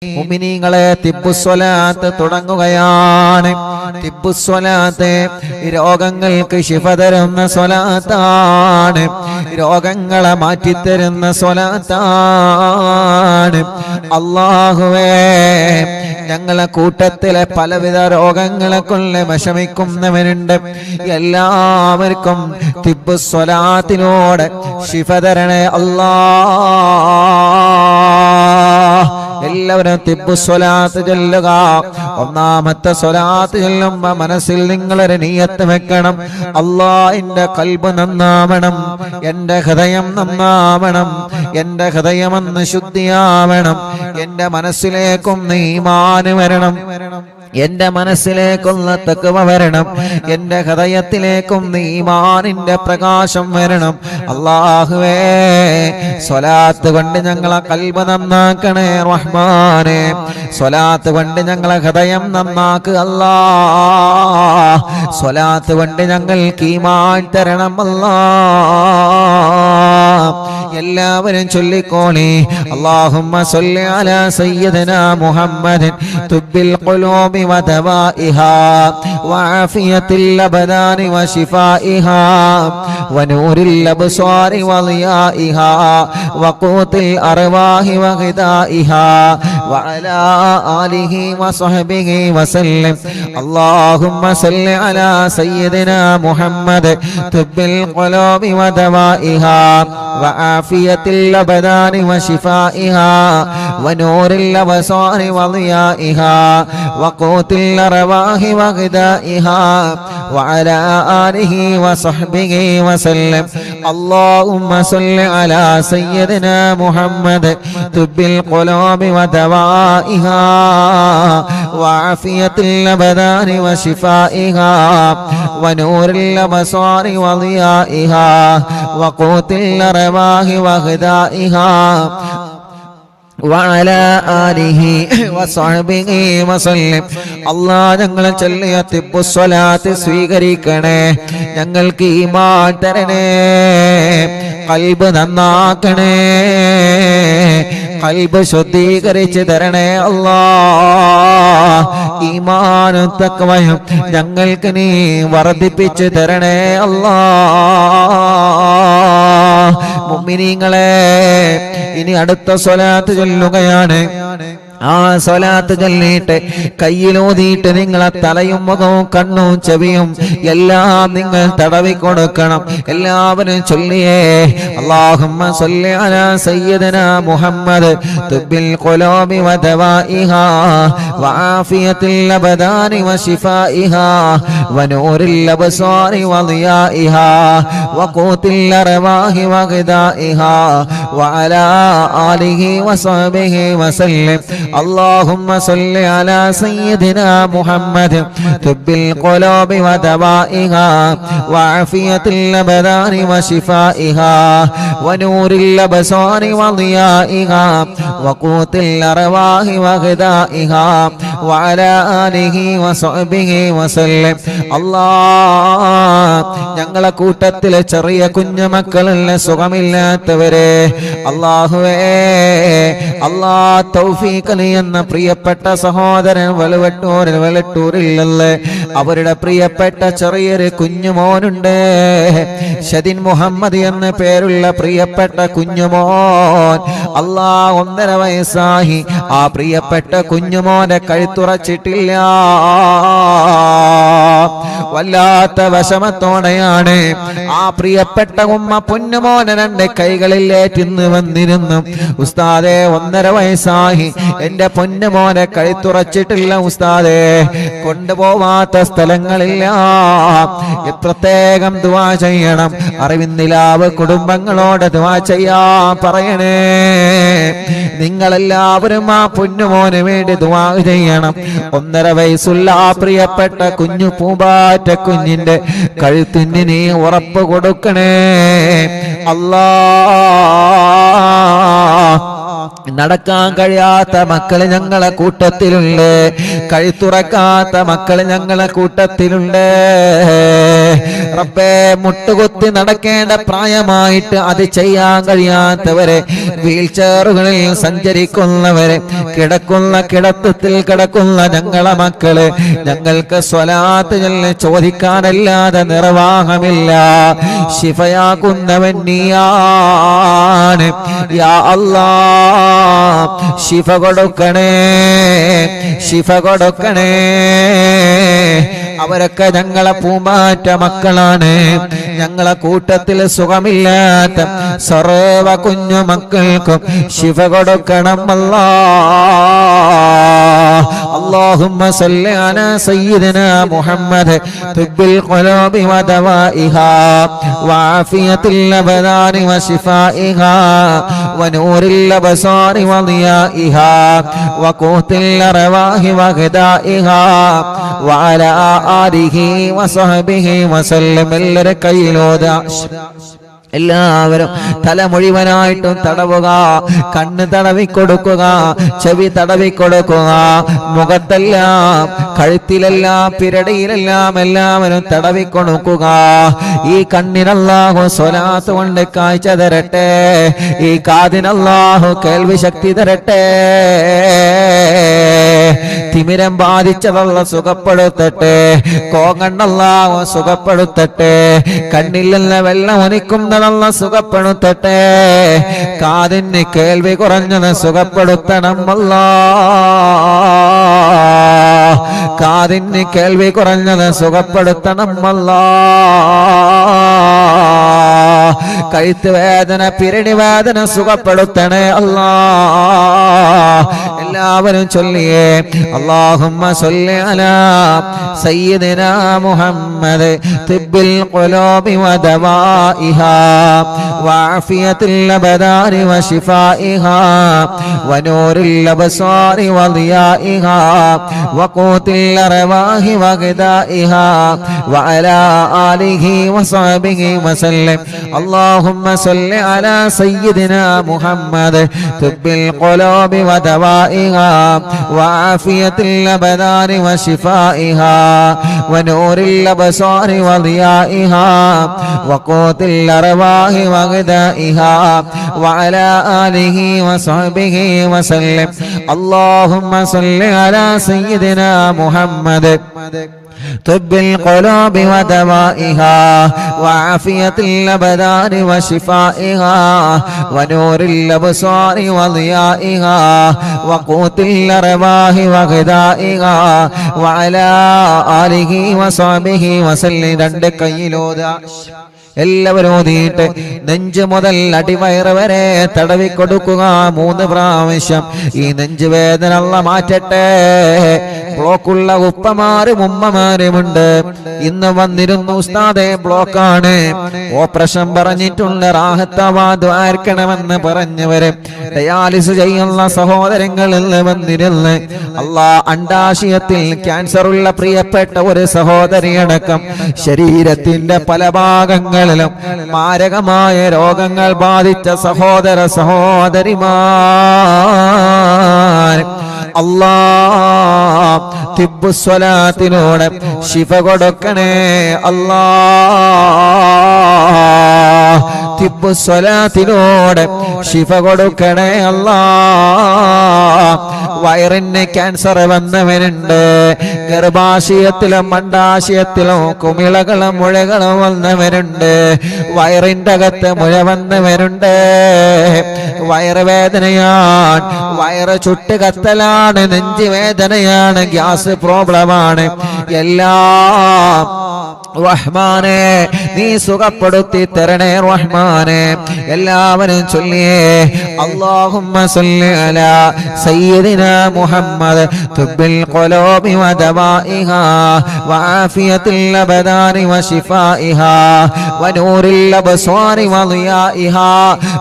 മുഅ്മിനീങ്ങളെ തിബ്ബുസ്വലാത്ത് തുടങ്ങുകയാണ്. തിബ്ബുസ്വലാത്ത് രോഗങ്ങൾക്ക് ശിഫ തരുന്ന സ്വലാത്താണ്, രോഗങ്ങളെ മാറ്റിത്തരുന്ന സ്വലാത്താണ്. അല്ലാഹുവേ, ഞങ്ങളെ കൂട്ടത്തിലെ പലവിധ രോഗങ്ങളെ കൊണ്ട് വിഷമിക്കുന്നവരുണ്ട്. എല്ലാവർക്കും തിബ്ബുസ്വലാത്തിലൂടെ ശിഫ തരണേ അല്ലാഹ്. എല്ലാവരും തിബ്ബുസ്വലാത്ത് ചൊല്ലുക. ഒന്നാമത്തെ സ്വലാത്ത് ചൊല്ലുമ്പോ മനസ്സിൽ നിങ്ങളൊരു നിയ്യത്ത് വെക്കണം. അല്ലാഹ്, എന്റെ ഖൽബ് നന്നാവണം, എന്റെ ഹൃദയം നന്നാവണം, എന്റെ ഹൃദയമെന്ന് ശുദ്ധിയാവണം, എന്റെ മനസ്സിലേക്കും ഈമാൻ വരണം, എന്റെ മനസ്സിലേക്കുള്ള തഖ്വ വരണം, എന്റെ ഹൃദയത്തിലേക്കും ഈമാനിന്റെ പ്രകാശം വരണം. അല്ലാഹുവേ, സ്വലാത്ത് കൊണ്ട് ഞങ്ങളെ ഖൽബ് നന്നാക്കണേ റഹ്മാനേ. സ്വലാത്ത് കൊണ്ട് ഞങ്ങളെ ഹൃദയം നന്നാക്കുക അല്ലാഹ്. സ്വലാത്ത് കൊണ്ട് ഞങ്ങൾക്ക് ഈമാൻ തരണം അല്ലാഹ്. എല്ലാവരും ചൊല്ലിക്കോളി. അല്ലാഹുമ്മ സ്വല്ലി അലാ സയ്യിദിനാ മുഹമ്മദിൻ തുബ്ബിൽ ഖുലൂബി വദവാഇഹാ വആഫിയത്തിൽ അബ്ദാനി വശിഫാഇഹാ വനൂരിൽ അബ്സാരി വളിയാഇഹാ വഖൂത്തിൽ അർവാഹി വഗിദാഇഹാ വഅലാ ആലിഹി വസഹ്ബിഹി വസല്ലം. അല്ലാഹുമ്മ സ്വല്ലി അലാ സയ്യിദിനാ മുഹമ്മദ് തുബ്ബിൽ ഖുലൂബി വദവാഇഹാ وعافية الأبدان وشفائها ونور الأبصار وضيائها وقوت الأرواح وغذائها وعلى آله وصحبه وسلم. اللهم صل على سيدنا محمد طب القلوب ودوائها وعافية الأبدان وشفائها ونور الأبصار وضيائها وقوت الأرواح وغذائها وعلى آله وصحبه وسلم. അല്ലാഹ്, ഞങ്ങളെ ചൊല്ലിയ തിബ്ബുസ്വലാത്ത് സ്വീകരിക്കണേ. ഞങ്ങൾക്ക് ഈമാൻ തരണേ, ഖൽബ് നന്നാക്കണേ, ഖൽബ് ശുദ്ധീകരിച്ച് തരണേ അല്ലാഹ്. ഈമാനും തഖ്വയും ഞങ്ങൾക്ക് നീ വർദ്ധിപ്പിച്ച് തരണേ അല്ലാഹ്. മുഅ്മിനീങ്ങളെ, ഇനി അടുത്ത സ്വലാത്ത് ചൊല്ലുകയാണ്. ആ സ്വലാത്ത് ചൊല്ലിയിട്ട് കയ്യിലൂതിയിട്ട് നിങ്ങളെ തലയും മുഖവും കണ്ണും ചെവിയും എല്ലാം നിങ്ങൾ തടവി കൊടുക്കണം. എല്ലാവരും ചൊല്ലിയേ. അല്ലാഹുമ്മ സ്വല്ലി അലാ സയ്യിദിനാ മുഹമ്മദ് തുബ്ബിൽ ഖുലൂബി വദവാഇഹാ വആഫിയത്തിൽ അബ്ദാനി വശിഫാഇഹാ വനൂരിൽ അബ്സാരി വളിയാഇഹാ വഖൂത്തിൽ അർവാഹി വഗദാഇഹാ വഅലാ ആലിഹി വസഹ്ബിഹി വസല്ലം. اللهم صل على سيدنا محمد طب القلوب ودوائها وعافية الأبدان وشفائها ونور الأبصار وضيائها وقوت الأرواح وغذائها وعلى آله وصحبه وسلم. الله, ഞങ്ങളെ കൂട്ടത്തിലെ ചെറിയ കുഞ്ഞുമക്കളുള്ള സുഖമില്ലാത്തവരെ അല്ലാഹുവേ, അല്ലാഹ് തൗഫീഖ് എന്ന പ്രിയപ്പെട്ട സഹോദരൻ വെളട്ടൂരിലല്ലേ, അവരുടെ പ്രിയപ്പെട്ട ചെറിയൊരു കുഞ്ഞുമോനുണ്ട്. ഷദിൻ മുഹമ്മദ് എന്ന പേരുള്ള പ്രിയപ്പെട്ട കുഞ്ഞുമോൻ. അല്ലാഹ്, 1.5 വയസ്സായി. ആ പ്രിയപ്പെട്ട കുഞ്ഞുമോനെ കഴുത്തുറച്ചിട്ടില്ല. വല്ലാത്ത വിഷമത്തോടെയാണ് ആ പ്രിയപ്പെട്ട ഉമ്മ പൊന്നുമോനെ 2 കൈകളിലേറ്റിന്ന് വന്നിരുന്നു. ഉസ്താദേ, 1.5 വയസ്സായി, എന്റെ പൊന്നുമോനെ കഴുത്തുറച്ചിട്ടില്ല ഉസ്താദേ, കൊണ്ടുപോവാത്ത സ്ഥലങ്ങളില്ല. പ്രത്യേകം ദുആ ചെയ്യണം. അറിവിന്നിലാവ് കുടുംബങ്ങളോട് ദുആ ചെയ്യാൻ പറയണേ. നിങ്ങളെല്ലാവരും ആ പൊന്നുമോന് വേണ്ടി ദുആ ചെയ്യണം. 1.5 വയസ്സുള്ള ആ പ്രിയപ്പെട്ട കുഞ്ഞു പൂമ്പാറ്റ കുഞ്ഞിന്റെ കഴുത്തിന് നീ ഉറപ്പ് കൊടുക്കണേ അല്ലാഹ്. നടക്കാൻ കഴിയാത്ത മക്കള് ഞങ്ങളെ കൂട്ടത്തിലുണ്ട്, കഴുത്തുറക്കാത്ത മക്കള് ഞങ്ങളെ കൂട്ടത്തിലുണ്ട്. റബ്ബേ, മുട്ടുകുത്തി നടക്കേണ്ട പ്രായമായിട്ട് അത് ചെയ്യാൻ കഴിയാത്തവരെ, വീൽ ചെയറുകളിൽ സഞ്ചരിക്കുന്നവരെ, കിടക്കുന്ന കിടത്തത്തിൽ കിടക്കുന്ന ഞങ്ങളെ മക്കള്, ഞങ്ങൾക്ക് സ്വലാത്ത് ചൊല്ലി ചോദിക്കാനല്ലാതെ നിർവാഹമില്ല. ശിഫയാക്കുന്നവൻ നീയാണ് യാ അല്ലാഹ്. ശിഫ കൊടുക്കണേ, ശിഫ കൊടുക്കണേ. അവരൊക്കെ ഞങ്ങളെ പൂമാറ്റ മക്കളാണ്. ഞങ്ങളെ കൂട്ടത്തിൽ സുഖമില്ലാത്ത സർവ കുഞ്ഞു മക്കൾക്കും ശിഫ കൊടുക്കണം അല്ലാഹ്. اللهم صل على سيدنا محمد طب القلوب ودوائها وعافية الأبدان وشفائها ونور الأبصار وضيائها وقوت الأرواح وغذائها وعلى آله وصحبه وسلم. എല്ലാവരും തല മുഴുവനായിട്ടും തടവുക, കണ്ണ് തടവിക്കൊടുക്കുക, ചെവി തടവിക്കൊടുക്കുക, മുഖത്തെല്ലാം കഴുത്തിലെല്ലാം പിരടിയിലെല്ലാം എല്ലാവരും തടവിക്കൊടുക്കുക. ഈ കണ്ണിനല്ലാഹു സ്വലാത്ത് കൊണ്ട് കാഴ്ച തരട്ടെ, ഈ കാതിനല്ലാഹു കേൾവി ശക്തി തരട്ടെ. തിമിരം ബാധിച്ചതല്ല സുഖപ്പെടുത്തട്ടെ, കോങ്ങണ്ണല്ലാഹു സുഖപ്പെടുത്തട്ടെ, കണ്ണിൽ നിന്ന് വെള്ളം ഒലിക്കുന്നതല്ല സുഖപ്പെടുത്തട്ടെ, കാതിന് കേൾവി കുറഞ്ഞത് സുഖപ്പെടുത്തണം അല്ലാഹ്, കാതിന് കേൾവി കുറഞ്ഞത് സുഖപ്പെടുത്തണം അല്ലാഹ്, കഴുത്ത് വേദന പിരടി വേദന സുഖപ്പെടുത്തണേ അല്ലാഹ്. എല്ലാവരും ചൊല്ലിയേ اللهم صل على سيدنا محمد طب القلوب ودوائها وعافية الأبدان وشفائها ونور الأبصار وضيائها وقوت الأرواح وغذائها وعلى آله وصحبه وسلم. اللهم صل على سيدنا محمد طب القلوب ودوائها وعافية الأبدان وشفائها ونور الأبصار وضيائها وقوت الأرواح وغذائها وعلى آله وصحبه وسلم. اللهم صل على سيدنا محمد طب القلوب ودوائها وعافية الأبدان وشفائها ونور الأبصار وضيائها وقوت الأرواح وغذائها وعلى آله وصحبه وسلم. രണ്ട് കൈയിലോതാ എല്ലാവരും ഓതിയിട്ട് നെഞ്ച് മുതൽ അടിവയറ് വരെ തടവിക്കൊടുക്കുക 3 പ്രാവശ്യം. ഈ നെഞ്ചുവേദന അല്ലാഹ് മാറ്റട്ടെ. ബ്ലോക്കുള്ള ഉപ്പമാരും ഉമ്മമാരുമുണ്ട്. ഇന്ന് വന്നിരുന്നു ഉസ്താദേ ബ്ലോക്കാണ്, ഓപ്പറേഷൻ പറഞ്ഞിട്ടുണ്ട്, റാഹത്താവാദ്വാർക്കണമെന്ന് പറഞ്ഞവര്, ഡയാലിസ് ചെയ്യുന്ന സഹോദരങ്ങളിൽ വന്നിരുന്ന് അല്ലാഹ് അണ്ടാശയത്തിൽ ക്യാൻസറുള്ള പ്രിയപ്പെട്ട ഒരു സഹോദരിയടക്കം ശരീരത്തിന്റെ പല ഭാഗങ്ങളിലും മാരകമായ രോഗങ്ങൾ ബാധിച്ച സഹോദര സഹോദരിമാർ അല്ലാഹ് തിബ്ബു സ്വലാത്തിലൂടെ ശിഫ കൊടുക്കണേ അല്ലാഹ്, തിബ്ബു സ്വലാത്തിലൂടെ ശിഫ കൊടുക്കണേ അല്ലാഹ്. വയറിന് ക്യാൻസർ വന്നവനുണ്ട്, ഗർഭാശയത്തിലും അണ്ഡാശയത്തിലും കുമിളകളും മുഴകളും വന്നവരുണ്ട്, വയറിന്റെ അകത്ത് മുഴ വന്നവരുണ്ട്, വയറുവേദനയാണ്, വയറ് ചുട്ട് കത്തലാണ്, നെഞ്ചുവേദനയാണ്, ഗ്യാസ് പ്രോബ്ലമാണ്, എല്ലാം റഹ്മാനെ നീ സുഖപ്പെടുത്തി തരണേ റഹ്മാനെ. എല്ലാവരും ചൊല്ലിയേ അല്ലാഹുമ്മ സല്ലി അലാ സയ്യിദിനാ മുഹമ്മദ് തുബ്ബിൽ ഖുലൂബി വദവാഇഹാ വആഫിയത്തിൽ അബദാനി വശിഫാഇഹാ വനൂറിൽ അബ്സ്വാരി വളിയാഇഹാ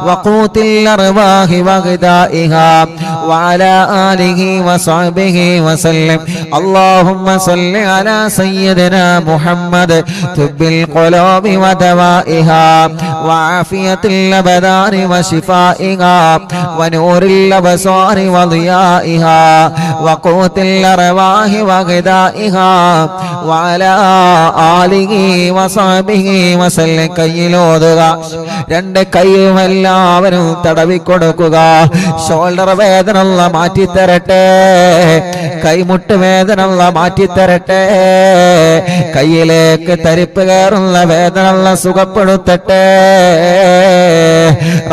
വഖൂത്തിൽ അർവാഹി വഗദാഇഹാ വഅലാ ആലിഹി വസഹ്ബിഹി വസല്ലം. അല്ലാഹുമ്മ സല്ലി അലാ സയ്യിദിനാ മുഹമ്മദ് طب القلوب ودوائها وعافية الأبدان وشفائها ونور الأبصار وضيائها وقوت الأرواح وغذائها وعلى آله وصحبه وسلم കയ്യിലോതുക രണ്ട് കൈയും എല്ലാവരും തടവിക്കൊടുക്കുക ഷോൾഡർ വേദന അല്ലാഹ് മാറ്റിത്തരട്ടെ കൈമുട്ട് വേദന അല്ലാഹ് മാറ്റിത്തരട്ടെ കയ്യിലേക്ക് തരിപ്പ് കയറുന്ന വേദന അല്ലാഹ് സുഖപ്പെടുത്തട്ടെ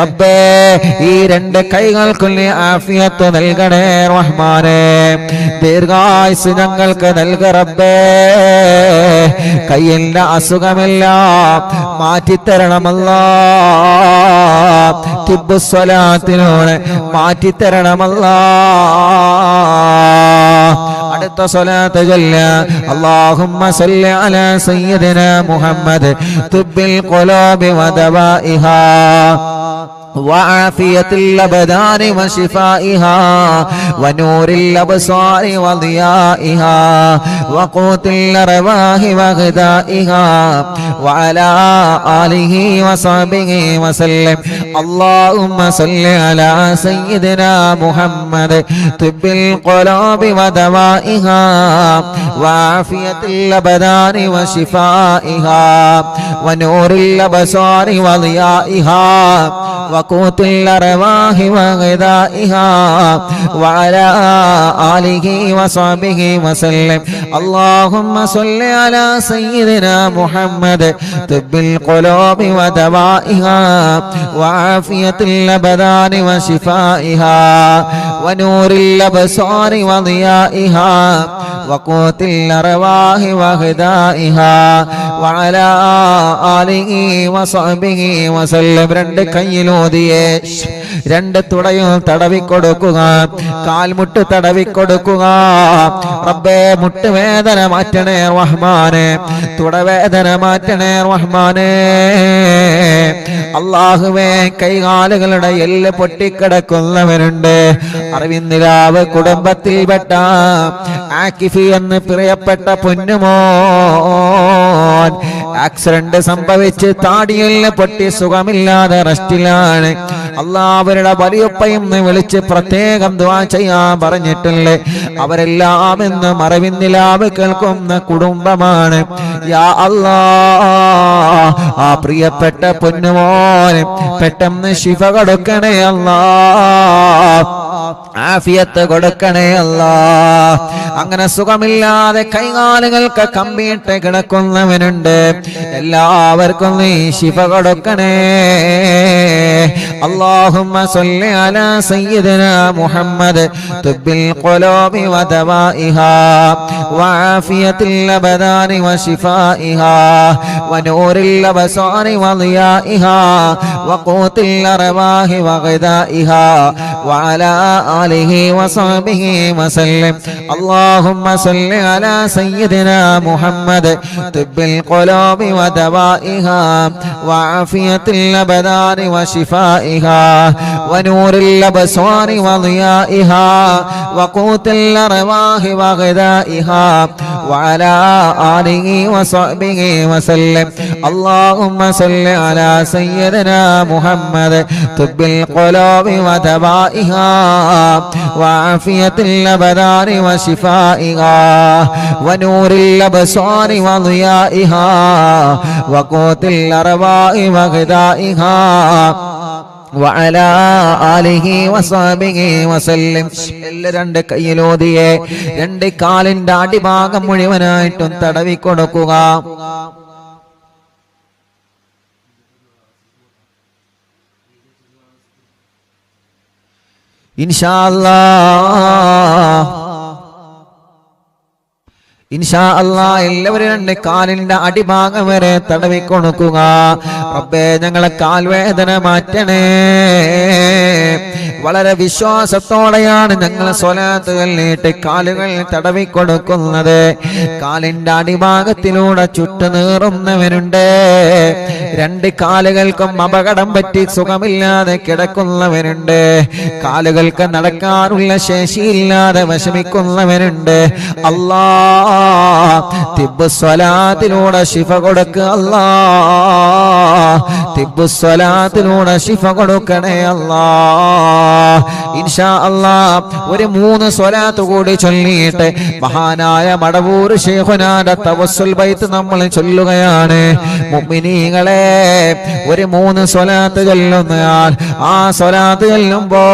റബ്ബേ ഈ രണ്ട് കൈകൾക്കും നീ ആഫിയത്ത് നൽകണേ റഹ്മാനേ ദീർഘായുസ് ഞങ്ങൾക്ക് നൽക റബ്ബേ കയ്യിന്റെ അസുഖമെല്ലാം മാറ്റിത്തരണമല്ലാ തിബ്ബു സ്വലാത്തിലൂടെ മാറ്റിത്തരണമല്ലാ അടുത്ത സ്വലാത്ത് ചൊല്ല അല്ലാഹുമ്മ സല്ലി അലാ സയ്യിദിനാ മുഹമ്മദ് തുബ്ബിൽ ഖുലൂബി വദവാഇഹാ وعافية الأبدان وشفائها ونور الأبصار وضيائها وقوت الأرواح وغذائها وعلى آله وصحبه وسلم اللهم صل على سيدنا محمد طب القلوب ودوائها وعافية الأبدان وشفائها ونور الأبصار وضيائها وقوت الأرواح وغذائها وعلى آله وصحبه وسلم اللهم صل على سيدنا محمد طب القلوب ودوائها وعافية الأبدان وشفائها ونور الأبصار وضيائها وقوت الأرواح وغذائها وعلى آله وصحبه وسلم രണ്ട് കയ്യിലോതിയേ രണ്ട് തുടയും തടവിക്കൊടുക്കുക കാൽമുട്ട് തടവിക്കൊടുക്കുക റബ്ബേ മുട്ടുവേദന മാറ്റണേ റഹ്മാനേ തുടവേദന മാറ്റണേ റഹ്മാനേ അല്ലാഹുവേ കൈകാലുകളുടെ എല്ല് പൊട്ടിക്കിടക്കുന്നവരുണ്ട് അറിവിന്ദിരാവ് കുടുംബത്തിൽപ്പെട്ട ആക്കിഫി എന്ന് പ്രിയപ്പെട്ട പൊന്നുമോൻ ആക്സിഡന്റ് സംഭവിച്ച് താടിയെല്ല് പൊട്ടി സുഖമില്ലാതെ റെസ്റ്റിലാണ് അല്ലാഹ് അവരുടെ വലിയപ്പയും വിളിച്ച് പ്രത്യേകം ദുആ ചെയ്യാൻ പറഞ്ഞിട്ടില്ലേ അവരെല്ലാം ഇന്ന് മറവിന്നിലാവ് കേൾക്കുന്ന കുടുംബമാണ് യാ അല്ലാഹ് ആ പ്രിയപ്പെട്ട പൊന്നുമോനെ പെട്ടെന്ന് ശിഫ കൊടുക്കണേ അല്ലാഹ് ആഫിയത്ത് കൊടുക്കണേ അല്ലാഹ് അങ്ങനെ സുഖമില്ലാതെ കൈകാലുകൾക്ക് കമ്പിയിട്ട് കിടക്കുന്നവനുണ്ട് എല്ലാവർക്കും നീ ശിഫ കൊടുക്കണേ اللهم صل على سيدنا محمد طب القلوب ودوائها وعافية الأبدان وشفائها ونور الأبصار وضيائها وقوت الأرواح وغذائها وعلى آله وصحبه وسلم اللهم صل على سيدنا محمد طب القلوب ودوائها وعافية الأبدان وشفائها ونور الأبصار وضيائها وقوت الأرواح وغذائها وعلى آله وصحبه وسلم اللهم صل على سيدنا محمد طب القلوب ودوائها وعافية الأبدان وشفائها ونور الأبصار وضيائها وقوت الأرواح وغذائها وعلى آله وصحبه وسلم രണ്ട് കയ്യിലോതിയെ രണ്ട് കാലിന്റെ അടിഭാഗം മുഴുവനായിട്ടും തടവിക്കൊടുക്കുക ഇൻഷാ അല്ലാഹ് എല്ലാവരും രണ്ട് കാലിന്റെ അടിഭാഗം വരെ തടവിക്കൊടുക്കുക റബ്ബേ ഞങ്ങളെ കാൽവേദന മാറ്റണേ വളരെ വിശ്വാസത്തോടെയാണ് ഞങ്ങൾ സ്വലാത്തുകൾ നീട്ടി കാലുകൾ തടവിക്കൊടുക്കുന്നത്. കാലിന്റെ അടിഭാഗത്തിലൂടെ ചുട്ടുനീറുന്നവരുണ്ട്. രണ്ട് കാലുകൾക്കും അപകടം പറ്റി സുഖമില്ലാതെ കിടക്കുന്നവരുണ്ട്. കാലുകൾക്ക് നടക്കാനുള്ള ശേഷിയില്ലാതെ വിഷമിക്കുന്നവരുണ്ട്. അല്ലാ തിബ്ബ് സ്വലാത്തിലൂടെ ശിഫ കൊടുക്കുക. അല്ലാ തിബ്ബ് സ്വലാത്തിലൂടെ ശിഫ കൊടുക്കണേ അല്ലാ. ഇൻഷാ അല്ലാ ഒരു 3 സ്വലാത്ത് കൂടി ചൊല്ലിയിട്ട് മഹാനായ മടവൂർ ശൈഖുനാന്റെ തവസ്സുൽ ബൈത്ത് നമ്മൾ ചൊല്ലുകയാണ്. മുഅ്മിനീങ്ങളെ ഒരു 3 സ്വലാത്ത് ചൊല്ലുന്നയാൾ ആ സ്വലാത്ത് ചൊല്ലുമ്പോ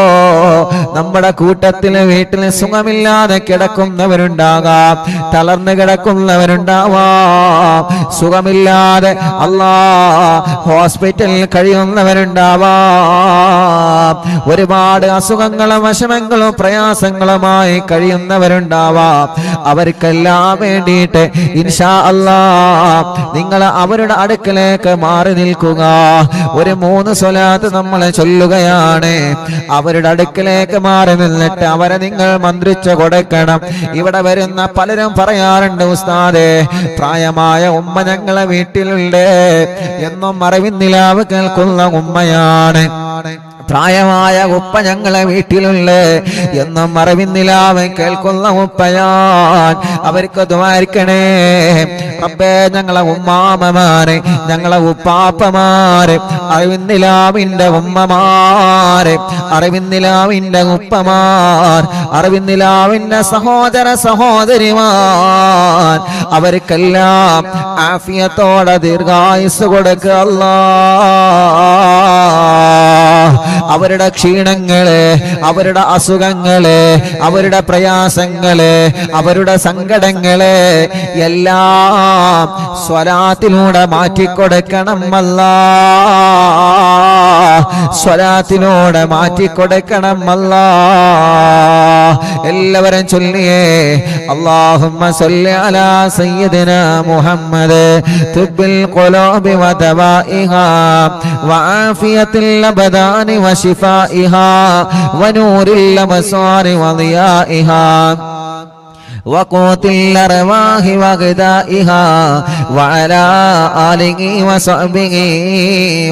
നമ്മുടെ കൂട്ടത്തില് വീട്ടിൽ സുഖമില്ലാതെ കിടക്കുന്നവരുണ്ടാകാം, തളർന്നു കിടക്കുന്നവരുണ്ടാവാം, സുഖമില്ലാതെ അല്ലാ ഹോസ്പിറ്റലിൽ കഴിയുന്നവരുണ്ടാവാം, ഒരുപാട് അസുഖങ്ങളും വിഷമങ്ങളും പ്രയാസങ്ങളുമായി കഴിയുന്നവരുണ്ടാവാം. അവർക്കെല്ലാം വേണ്ടിയിട്ട് ഇൻഷാ അല്ലാ നിങ്ങൾ അവരുടെ അടുക്കലേക്ക് മാറി നിൽക്കുക. ഒരു 3 സ്വലാത്ത് നമ്മൾ ചൊല്ലുകയാണ്. അവരുടെ അടുക്കലേക്ക് മാറി നിന്നിട്ട് അവരെ നിങ്ങൾ മന്ത്രിച്ചു കൊടുക്കണം. ഇവിടെ വരുന്ന പലരും പറയാറുണ്ട്, ഉസ്താദേ പ്രായമായ ഉമ്മ ഞങ്ങളെ വീട്ടിലുണ്ട്, എന്നും അറിവിന്നിലാവ് കേൾക്കുന്ന ഉമ്മയാണ്. പ്രായമായ ഉപ്പ ഞങ്ങളെ വീട്ടിലുള്ള എന്നും അറിവിന്നിലാവ് കേൾക്കുന്ന ഉപ്പയാൻ. അവർക്ക് ദ്വാരിക്കണേ റബ്ബേ. ഞങ്ങളെ ഉമ്മാമമാരെ, ഞങ്ങളെ ഉപ്പാപ്പമാരെ, അറിവിന്നിലാവിന്റെ ഉമ്മമാരെ, അറിവിന്നിലാവിന്റെ ഉപ്പമാർ, അറിവിന്നിലാവിന്റെ സഹോദര സഹോദരിമാർ, അവർക്കെല്ലാം ആഫിയത്തോടെ ദീർഘായുസ് കൊടുക്കുക അല്ലാ. അവരുടെ ക്ഷീണങ്ങള്, അവരുടെ അസുഖങ്ങള്, അവരുടെ പ്രയാസങ്ങള്, അവരുടെ സങ്കടങ്ങള് എല്ലാം സ്വലാത്തിലൂടെ മാറ്റിക്കൊടുക്കണം അല്ലാ. സ്വലാത്തിലൂടെ മാറ്റിക്കൊടുക്കണം അല്ലാ. എല്ലാവരും ചൊല്ലിയേ അല്ലാഹുമ്മ സല്ലി അലാ സയ്യിദിനാ മുഹമ്മദ് തുബ്ബിൽ ഖുലൂബി വദവാഇഹാ വആഫിയത്തിൽ അബദാനി وشفائها ونور الأبصار وضيائها وقوت الأرواح وغذائها وعلى آله وصحبه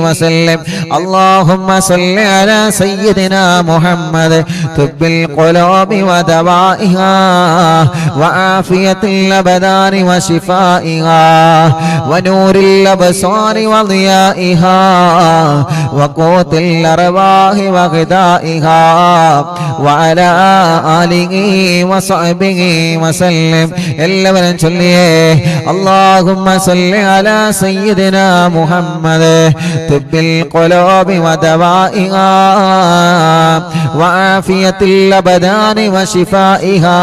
وسلم. اللهم صل على سيدنا محمد طب القلوب ودوائها وعافية الأبدان وشفائها ونور الأبصار وضيائها وقوت الأرواح وغذائها وعلى آله وصحبه وسلم. എല്ലാവരും ചൊല്ലിയേ اللهم صل على سيدنا محمد طب القلوب ودوائها وعافية الأبدان وشفائها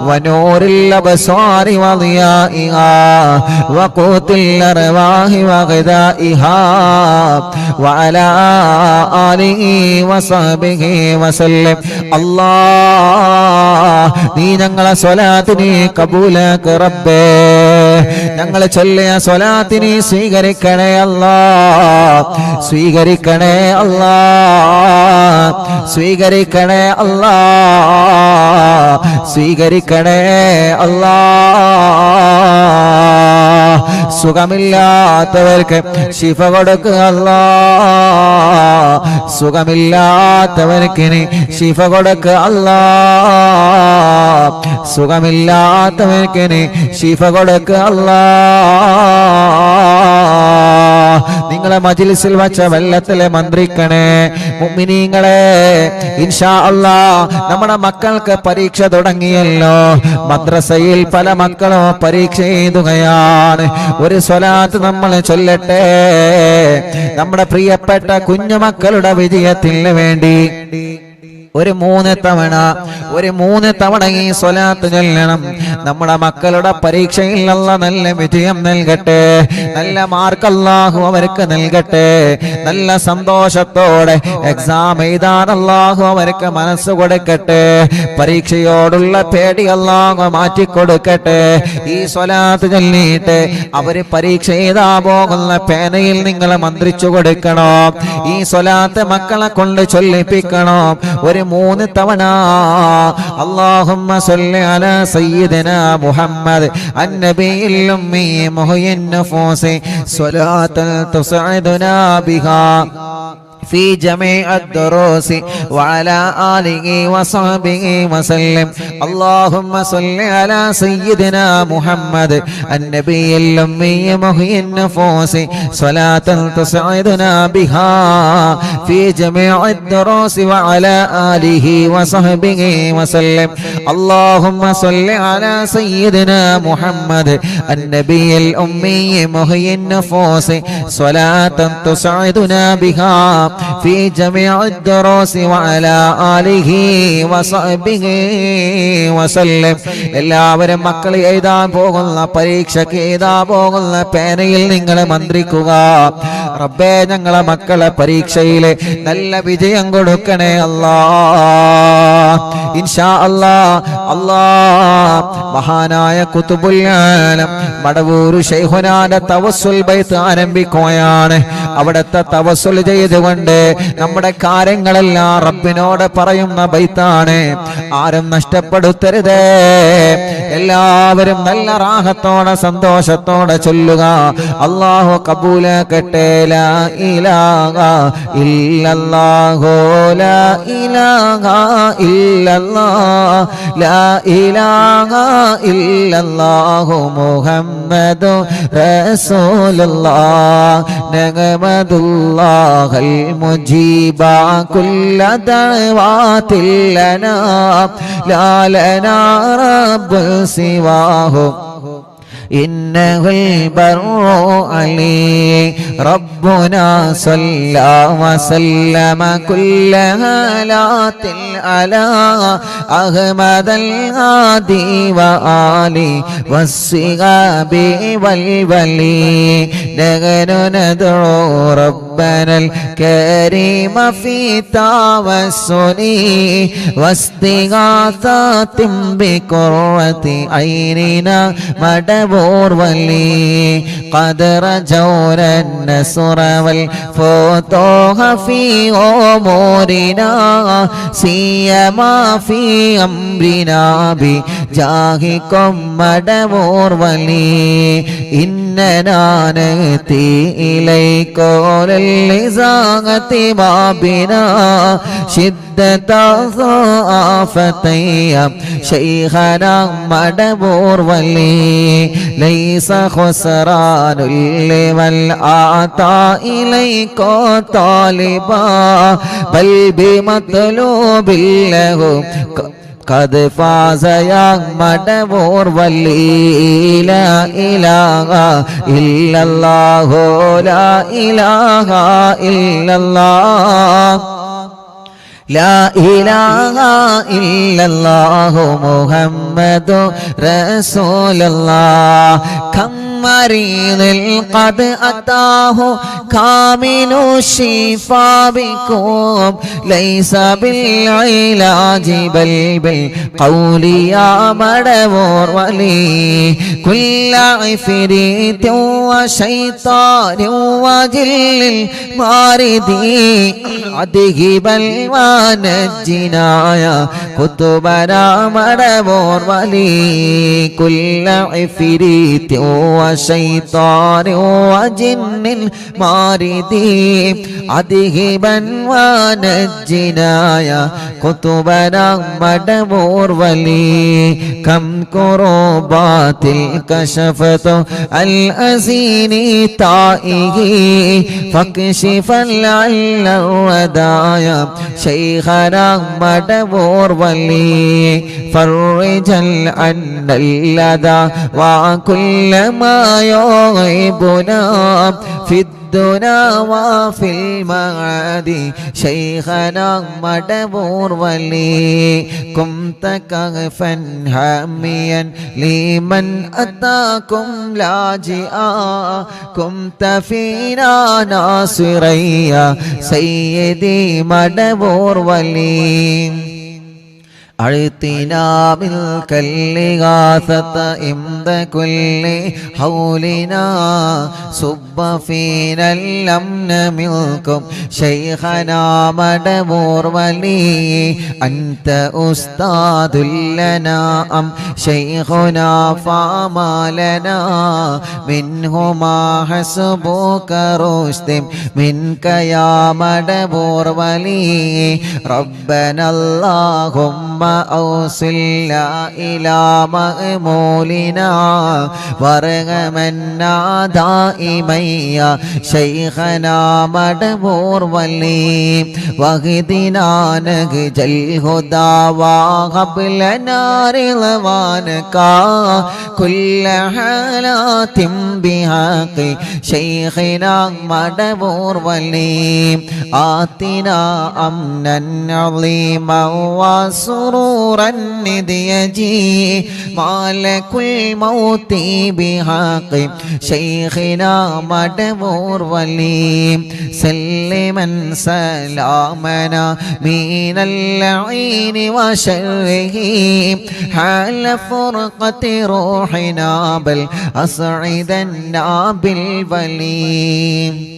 ونور الأبصار وضيائها وقوت الأرواح وغذائها وعلى آله وصحبه وسلم. الله നീ ഞങ്ങളെ സ്വലാത്തിനെ കബൂലാക്ക് റബ്ബേ. ഞങ്ങൾ ചൊല്ലിയ സ്വലാത്തിനെ സ്വീകരിക്കണേ അല്ലാ. സ്വീകരിക്കണേ അല്ലാ. സ്വീകരിക്കണേ അല്ലാ. സ്വീകരിക്കണേ അല്ലാ. സുഖമില്ലാത്തവർക്ക് ശിഫ കൊടുക്കുക അല്ലാ. സുഖമില്ലാത്തവർക്ക് ശിഫ കൊടുക്കുക അല്ലാ. സുഖമില്ലാത്തവർക്ക് ശിഫ കൊടുക്കുക അല്ലാ. നിങ്ങളെ മജ്ലിസിൽ വച്ച വെള്ളത്തിലെ മന്ത്രിക്കണേ മുഅ്മിനീങ്ങളെ. ഇൻഷാ അല്ലാ നമ്മുടെ മക്കൾക്ക് പരീക്ഷ തുടങ്ങിയല്ലോ. മദ്രസയിൽ പല മക്കളും പരീക്ഷ എഴുതുകയാണ്. ഒരു സ്വലാത്ത് നമ്മൾ ചൊല്ലട്ടെ നമ്മുടെ പ്രിയപ്പെട്ട കുഞ്ഞുമക്കളുടെ വിജയത്തിന് വേണ്ടി. ഒരു 3 തവണ ഈ സ്വലാത്ത് ചൊല്ലണം. നമ്മുടെ മക്കളുടെ പരീക്ഷയിൽ അല്ലാഹ് നല്ല വിജയം നൽകട്ടെ, നല്ല മാർക്ക് അല്ലാഹു അവർക്ക് നൽകട്ടെ, നല്ല സന്തോഷത്തോടെ എക്സാം എഴുതാൻ അല്ലാഹു അവർക്ക് മനസ്സ് കൊടുക്കട്ടെ, പരീക്ഷയോടുള്ള പേടി അല്ലാഹു മാറ്റിക്കൊടുക്കട്ടെ. ഈ സ്വലാത്ത് ചൊല്ലിയിട്ട് അവര് പരീക്ഷ എഴുതാ പോകുന്ന പേനയിൽ നിങ്ങൾ മന്ത്രിച്ചു കൊടുക്കണം. ഈ സ്വലാത്ത് മക്കളെ കൊണ്ട് ചൊല്ലിപ്പിക്കണം. ഒരു 3 തവണ അല്ലാഹുമ്മ സ്വല്ലി അലാ സയ്യിദിനാ മുഹമ്മദ് അന്നബിയിൽ ഉമ്മി മുഹയ്യിൻ നഫൂസി സ്വലാത്തൻ തുസ്ഇദുനാ ബിഹാ في جميع الدروس وعلى آله وصحبه وسلم. اللهم صل على سيدنا محمد النبي الأمي محيي النفوس صلاة تسعدنا بها في جميع الدروس وعلى آله وصحبه وسلم. اللهم صل على سيدنا محمد النبي الأمي محيي النفوس صلاة تسعدنا بها في جميع الدروس وعلى آله وصحبه وسلم. എല്ലാവരും മക്കൾ എഴുതാൻ പോകുന്ന പരീക്ഷയ്ക്ക് എഴുതാൻ പോകുന്ന പേനയിൽ നിങ്ങൾ മന്ത്രിക്കുക, റബ്ബേ ഞങ്ങളെ മക്കളെ പരീക്ഷയിൽ നല്ല വിജയം കൊടുക്കണേ അല്ലാഹ്. ഇൻഷാ അല്ലാഹ്. മഹാനായ ഖുതുബുൽ ആലം മടവൂർ ശൈഖുനാന്റെ തവസ്സുൽ ബൈത്ത് ആരംഭിക്കുകയാണ്. അവിടുത്തെ തവസ്സുൽ ചെയ്തുകൊണ്ട് നമ്മുടെ കാര്യങ്ങളെല്ലാം റബ്ബിനോട് പറയുന്ന ബൈത്താണ്. ആരും നഷ്ടപ്പെടുത്തരുതേ. എല്ലാവരും നല്ല റാഹത്തോടെ സന്തോഷത്തോടെ ചൊല്ലുക. അല്ലാഹു കബൂലാക്കട്ടെ. ലാ ഇലാഹ ഇല്ലല്ലാഹു ലാ ഇലാഹ ഇല്ലല്ലാഹ് ലാ ഇലാഹ ഇല്ലല്ലാഹു മുഹമ്മദു റസൂലുള്ളാഹ് നഗമദുല്ലാഹൽ മുജീബ കുല്ല ദഅവാതിൽ ലനാ ലാ ലനാ റബ്ബു സിവാഹു إنه البر علي ربنا صلى وسلم كل هالات على أحمد الهادي وآله والصحاب والولي نحن ندعو ربنا الكريم في توسل واستغاثة بقرة عيننا مدبور ولي قد رجونا النصر والفتوح في أمورنا سيما في أمرنا بجاهكم مدبور ولي إننا نأتي إليك للإزاغة ما بنا شدة ضعفتي شيخنا مدبور ولي ليس خسران لمن آتى إليك طالبا بل بمطلوب له قد فاز يا مدبور ولي لا إله إلا الله لا إله إلا الله لا إله إلا الله محمد رسول الله كم مريض قد أتاه كامل الشفاء بكم ليس بالعلاج بل بالقول يا مدبور ولي كل عفريت وشيطان وجل الماردي أذهب ونجنا يا كتبنا مدبور ولي كل عفريت وشيطان وجن الماردي أذهبا ونجنا يا كتبنا مدبور ولي كم كربات كشفت الأزين طائه فاكشفا لعل الودايا شيخنا مدبور ولي فرجا عن اللدى وكل ما يغيبنا في الدنا وفي المعادي شيخنا مدبور ولي كنت كغفا هاميا لمن أتاكم لاجئا كنت فينا ناصريا سيدي مدبور ولي أعطنا ملك الإغاثة عند كل حولنا صب فينا الأمن منكم شيخنا مدبور ولي أنت أستاذ لنا أم شيخنا فما لنا منهما حسبك رشد منك يا مدبور ولي ربنا اللهم أوصلنا إلى مأمولنا وارغمنا دائما يا شيخنا مدبور ولي واهدنا نهج الهدى وهب لنا رضوانك كل حالات بحق شيخنا مدبور ولي آتنا أمنا عظيما وسرورا نديجي مالك الموت بحق شيخنا مدبور ولي سلما سلامنا من اللعين وشره حال فرقة روحنا بل أسعدنا بالولي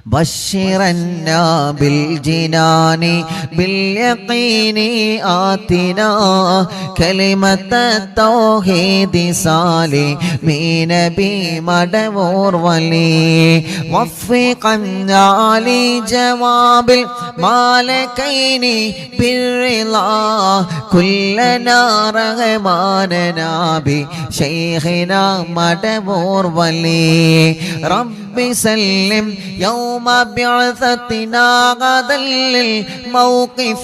بشرنا بالجنان باليقين آتنا كلمة التوحيد سالمين بمدبور ولي وفقنا لجواب المالكين بالرضا كلنا رغماننا بشيخنا مدبور ولي رب سلم يوم بعثتنا غدا للموقف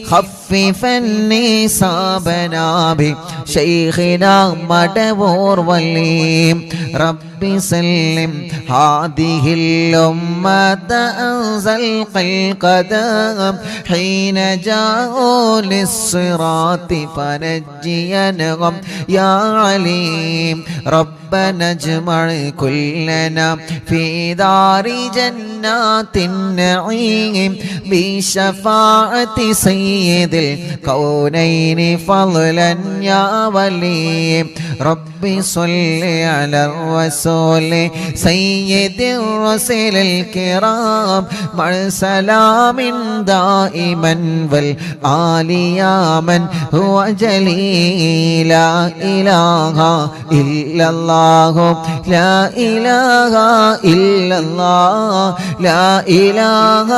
خففا نصابنا بشيخنا مدبور ولي رب سلم هذه الأمة أنزل القدم حين جاءوا للصراط فنجينهم يا عليم ربنا اجمع كلنا في دار جنات النعيم بشفاعة سيد الكونين فضلا يا ولي ربي صل على الرسول سيد الرسل الكرام مع سلام دائما والآل يا من هو جليل لا إله إلا الله لا إله إلا الله لا إله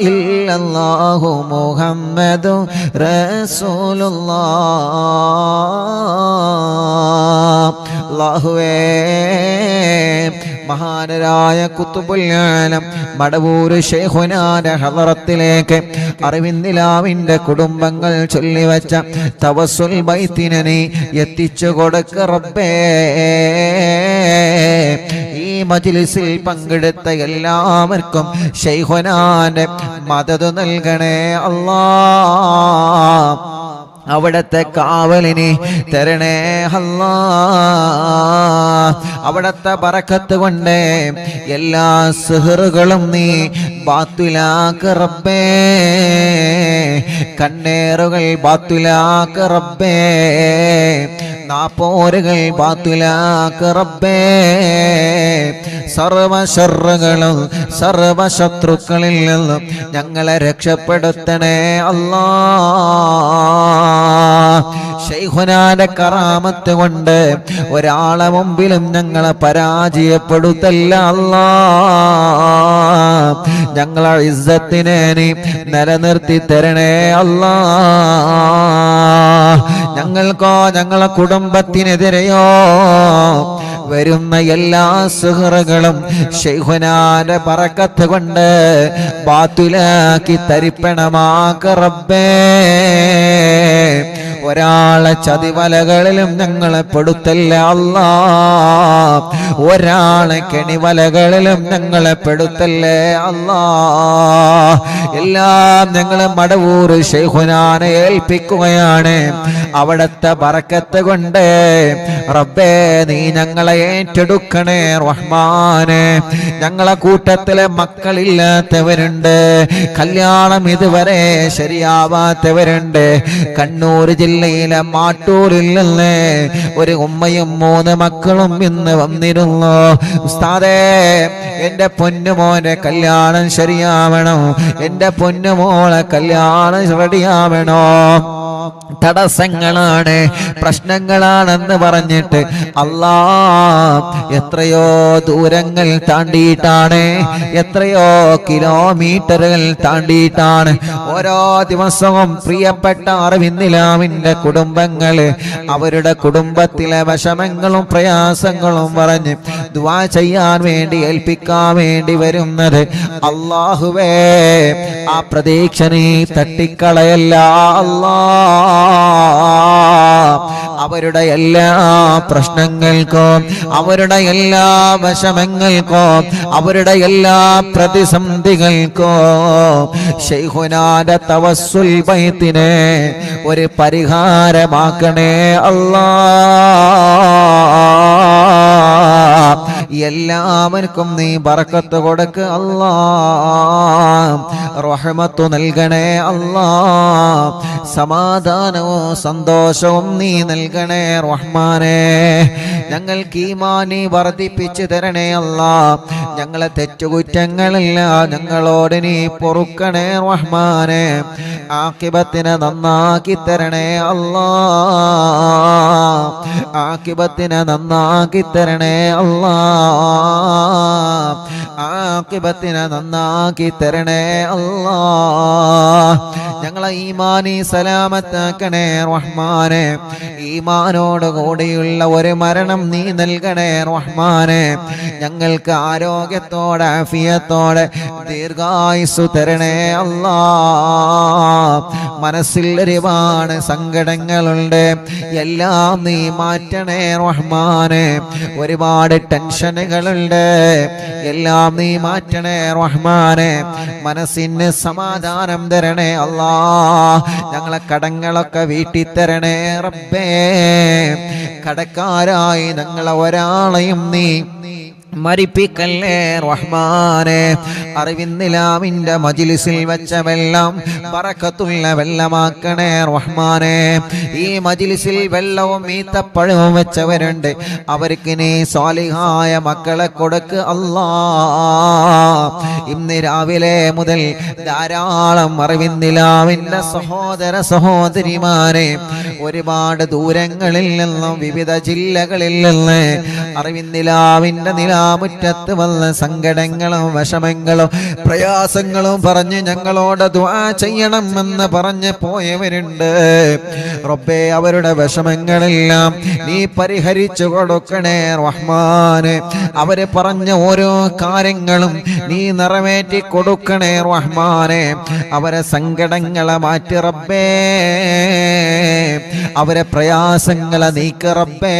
إلا الله محمد رسول الله മഹാനരായ ഖുതുബുൽ ആലം മടവൂർ ശൈഖുനാന്റെ ഹളറത്തിലേക്ക് അറിവിന്ദിലാവിന്റെ കുടുംബങ്ങൾ ചൊല്ലിവച്ച തവസ്സുൽ ബൈത്തിനെ നീ എത്തിച്ചു കൊടുക്ക റബ്ബേ ഈ മജ്ലിസിൽ പങ്കെടുത്ത എല്ലാവർക്കും ശൈഖുനാന്റെ മദദ് നൽകണേ അല്ലാഹ് അവിടത്തെ കാവലിനെ തരണേ അല്ലാഹ് അവിടത്തെ ബറക്കത്ത് കൊണ്ട് എല്ലാ സിഹറുകളും നീ ബാത്തിലാക്ക് റബ്ബേ കണ്ണേറുകൾ ബാത്തിലാക്ക് റബ്ബേ നാപ്പോരുകൾ ബാത്തിലാക്ക് റബ്ബേ സർവ ശർറുകളും സർവ ശത്രുക്കളിൽ നിന്നും ഞങ്ങളെ രക്ഷപ്പെടുത്തണേ അല്ലാഹ് ശൈഖുനാന്റെ കറാമത്ത് കൊണ്ട് ഒരാളെ മുമ്പിലും ഞങ്ങളെ പരാജയപ്പെടുത്തല്ല അല്ലാഹ് ഞങ്ങളെ ഇസ്സത്തിനെ നീ നിലനിർത്തി തരണേ അല്ലാഹ് ഞങ്ങൾക്കോ ഞങ്ങളെ കുടുംബത്തിനെതിരെയോ വരുന്ന എല്ലാ സുഹൃകളും ശൈഖുനാന്റെ ബറക്കത്ത് കൊണ്ട് ബാത്തുലാക്കി തരിപ്പണമാക്ക റബ്ബേ. ഒരാളെ ചതിവലകളിലും ഞങ്ങളെ പെടുത്തല്ലേ അല്ലാ, ഒരാളെ കെണിവലകളിലും ഞങ്ങളെ പെടുത്തല്ലേ അല്ലാ. എല്ലാം ഞങ്ങൾ മടവൂർ ശൈഖുനാനെ ഏൽപ്പിക്കുകയാണ്. അവിടത്തെ ബറക്കത്ത് കൊണ്ട് റബ്ബേ നീ ഞങ്ങളെ ഏറ്റെടുക്കണേ റഹ്മാനെ. ഞങ്ങളെ കൂട്ടത്തിലെ മക്കളില്ലാത്തവരുണ്ട്, കല്യാണം ഇതുവരെ ശരിയാവാത്തവരുണ്ട്. കണ്ണൂർ ജില്ലയിലെ മാട്ടൂരിൽ നിന്ന് ഒരു ഉമ്മയും 3 മക്കളും ഇന്ന് വന്നിരുന്നു. ഉസ്താദേ, എന്റെ പൊന്നുമോന്റെ കല്യാണം ശരിയാവണോ, എന്റെ പൊന്നുമോളെ കല്യാണം റെഡിയാവണോ, തടസ്സങ്ങളാണ്, പ്രശ്നങ്ങളാണെന്ന് പറഞ്ഞിട്ട് അല്ലാ എത്രയോ ദൂരങ്ങൾ താണ്ടിയിട്ടാണ്, എത്രയോ കിലോമീറ്ററുകൾ താണ്ടിയിട്ടാണ് ഓരോ ദിവസവും പ്രിയപ്പെട്ട അറിവിന്ദിലാവിന്റെ കുടുംബങ്ങള് അവരുടെ കുടുംബത്തിലെ വിഷമങ്ങളും പ്രയാസങ്ങളും പറഞ്ഞ് ദുആ ചെയ്യാൻ വേണ്ടി ഏൽപ്പിക്കാൻ വേണ്ടി വരുന്നത്. അല്ലാഹുവേ, ആ പ്രതീക്ഷ നീ തട്ടിക്കളയല്ല അല്ലാ. അവരുടെ എല്ലാ പ്രശ്നങ്ങൾക്കും അവരുടെ എല്ലാ വിഷമങ്ങൾക്കും അവരുടെ എല്ലാ പ്രതിസന്ധികൾക്കും ശൈഖുനാന്റെ തവസ്സുൽ ബൈത്തിനെ ഒരു പരിഹാരമാക്കണേ അല്ലാ. എല്ലാവർക്കും നീ ബറക്കത്ത് കൊടുക്ക് അല്ലാ, റഹ്മത്ത് നൽകണേ അല്ലാ, സമാധാനവും സന്തോഷവും നീ നൽകണേ റഹ്മാനേ. ഞങ്ങൾക്ക് ഈമാനി വർദ്ധിപ്പിച്ചു തരണേ അല്ലാ. ഞങ്ങളെ തെറ്റുകുറ്റങ്ങളില്ല ഞങ്ങളോട് നീ പൊറുക്കണേ റഹ്മാനേ. ആഖിബത്തിനെ നന്നാക്കി തരണേ അല്ലാ, ആഖിബത്തിനെ നന്നാക്കി തരണേ അല്ലാ, ആഖിബത്തിനെ നന്നാക്കി തരണേ അല്ലാ. ഞങ്ങളെ ഈമാനി സലാമത്താക്കണേ റഹ്മാനേ. ഈമാനോട് കൂടിയുള്ള ഒരു മരണം നീ നൽകണേ റഹ്മാനേ. ഞങ്ങൾക്ക് ആരോഗ്യത്തോടെ ആഫിയത്തോടെ ദീർഘായുസ്സു തരണേ അല്ലാ. മനസ്സിൽ ഒരുപാട് സങ്കടങ്ങളുണ്ട്, എല്ലാം നീ മാറ്റണേ റഹ്മാനേ. ഒരുപാട് ടെൻഷനുകളുണ്ട്, എല്ലാം നീ മാറ്റണേ റഹ്മാനേ. മനസ്സിന് സമാധാനം തരണേ അല്ലാ. ഞങ്ങളെ കടങ്ങളൊക്കെ വീട്ടി തരണേ റബ്ബേ. കടക്കാരായി ഞങ്ങളെ ഒരാളെയും നീ മരിപ്പിക്കല്ലേ റഹ്മാനേ. അറിവിന്ദിലാവിന്റെ മജ്ലിസിൽ വെച്ച വെള്ളം ബറക്കത്തുള്ള വെള്ളമാക്കണേ റഹ്മാനേ. ഈ മജ്ലിസിൽ വെള്ളവും ഈത്തപ്പഴവും വെച്ചവരുണ്ട്, അവർക്ക് നീ സ്വാലിഹായ മക്കളെ കൊടുക്ക് അല്ലാ. ഇന്ന് രാവിലെ മുതൽ ധാരാളം അറിവിന്ദിലാവിന്റെ സഹോദര സഹോദരിമാരെ ഒരുപാട് ദൂരങ്ങളിൽ നിന്നും വിവിധ ജില്ലകളിൽ നിന്ന് അറിവിന്ദിലാവിന്റെ മുറ്റത്ത് വന്ന സങ്കടങ്ങളും വിഷമങ്ങളും പ്രയാസങ്ങളും പറഞ്ഞ് ഞങ്ങളോട് ദുആ ചെയ്യണമെന്ന് പറഞ്ഞ് പോയവരുണ്ട്. റബ്ബേ, അവരുടെ വിഷമങ്ങളെല്ലാം നീ പരിഹരിച്ചു കൊടുക്കണേ റഹ്മാനെ. അവര് പറഞ്ഞ ഓരോ കാര്യങ്ങളും നീ നിറവേറ്റി കൊടുക്കണേ റഹ്മാനെ. അവരെ സങ്കടങ്ങളെ മാറ്റി റബ്ബേ, അവരെ പ്രയാസങ്ങളെ നീക്ക് റബ്ബേ.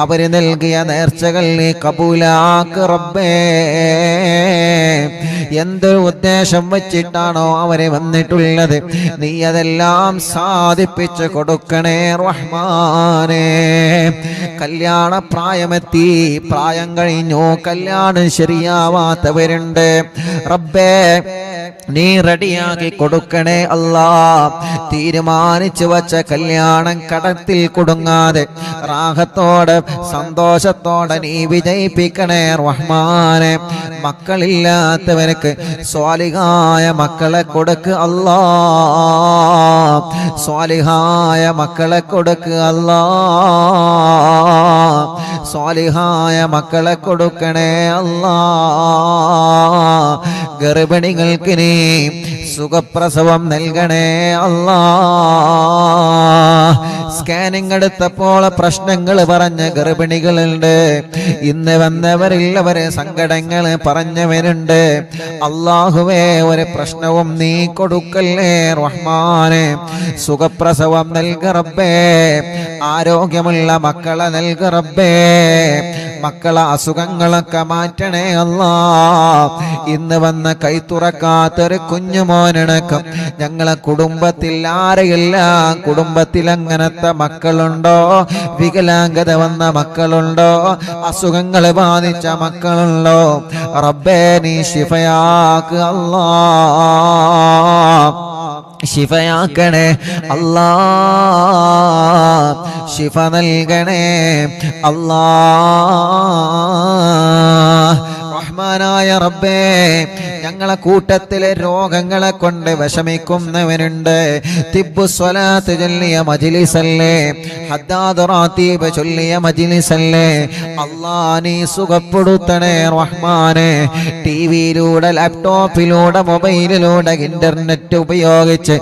അവര് നൽകിയ നേർച്ചകൾ നീ കബൂലാക്ക് റബ്ബേ. എന്ത് ഉദ്ദേശം വച്ചിട്ടാണോ അവരെ വന്നിട്ടുള്ളത്, നീ അതെല്ലാം സാധിപ്പിച്ചു കൊടുക്കണേ റഹ്മാനേ. കല്യാണ പ്രായമെത്തി, പ്രായം കഴിഞ്ഞു, കല്യാണം ശരിയാവാത്തവരുണ്ട്. റബ്ബേ, നീ റെഡിയാക്കി കൊടുക്കണേ അല്ലാ. തീരുമാനിച്ചു വച്ച കല്യാണം കടത്തിൽ കുടുങ്ങാതെ റാഹത്തോടെ സന്തോഷത്തോടെ നീ വിജയിപ്പിക്കണേ റഹ്മാനെ. മക്കളില്ലാത്തവർക്ക് സ്വാലിഹായ മക്കളെ കൊടുക്ക് അല്ലാ, സ്വാലിഹായ മക്കളെ കൊടുക്ക് അല്ലാ, സ്വാലിഹായ മക്കളെ കൊടുക്കണേ അല്ലാ. ഗർഭിണികൾക്ക് നീ സുഖപ്രസവം നൽകണേ അല്ലാ. സ്കാനിങ് എടുത്തപ്പോൾ പ്രശ്നങ്ങൾ പറഞ്ഞ ഗർഭിണികളുണ്ട്. ഇന്ന് വന്നവരില്ലവരെ സങ്കടങ്ങൾ പറഞ്ഞവരുണ്ട്. അല്ലാഹുവേ, ഒരു പ്രശ്നവും നീ കൊടുക്കല്ലേ റഹ്മാനെ. സുഖപ്രസവം നൽക റബ്ബേ, ആരോഗ്യമുള്ള മക്കളെ നൽക റബ്ബേ, മക്കളെ അസുഖങ്ങളൊക്കെ മാറ്റണേ അല്ലാ. ഇന്ന് വന്ന കൈ തുറക്കാത്തൊരു കുഞ്ഞുമോനടക്കം ഞങ്ങളെ കുടുംബത്തിൽ ആരെയെല്ലാം കുടുംബത്തിൽ അങ്ങനത്തെ മക്കളുണ്ടോ, വികലാംഗത വന്ന മക്കളുണ്ടോ, അസുഖങ്ങൾ ബാധിച്ച മക്കളുണ്ടോ, റബ്ബേ നീ ശിഫയാക്ക് അല്ലാ, ശിഫയാക്കണേ അല്ലാ, ശിഫ നൽകണേ അല്ലാ. റഹ്മാനായ റബ്ബേ, ഞങ്ങളെ കൂട്ടത്തിലെ രോഗങ്ങളെ കൊണ്ട് വിഷമിക്കുന്നവനുണ്ട്. തിബ്ബു സ്വലാത്ത് ചൊല്ലിയ മജ്ലിസല്ലേ, ഹദ്ദാദ് റാത്തീബ് ചൊല്ലിയ മജ്ലിസല്ലേ, അല്ലാ നീ സുഖപ്പെടുത്തണേ റഹ്മാനെ. ടിവിയിലൂടെ, ലാപ്ടോപ്പിലൂടെ, മൊബൈലിലൂടെ, ഇന്റർനെറ്റ് ഉപയോഗിച്ച്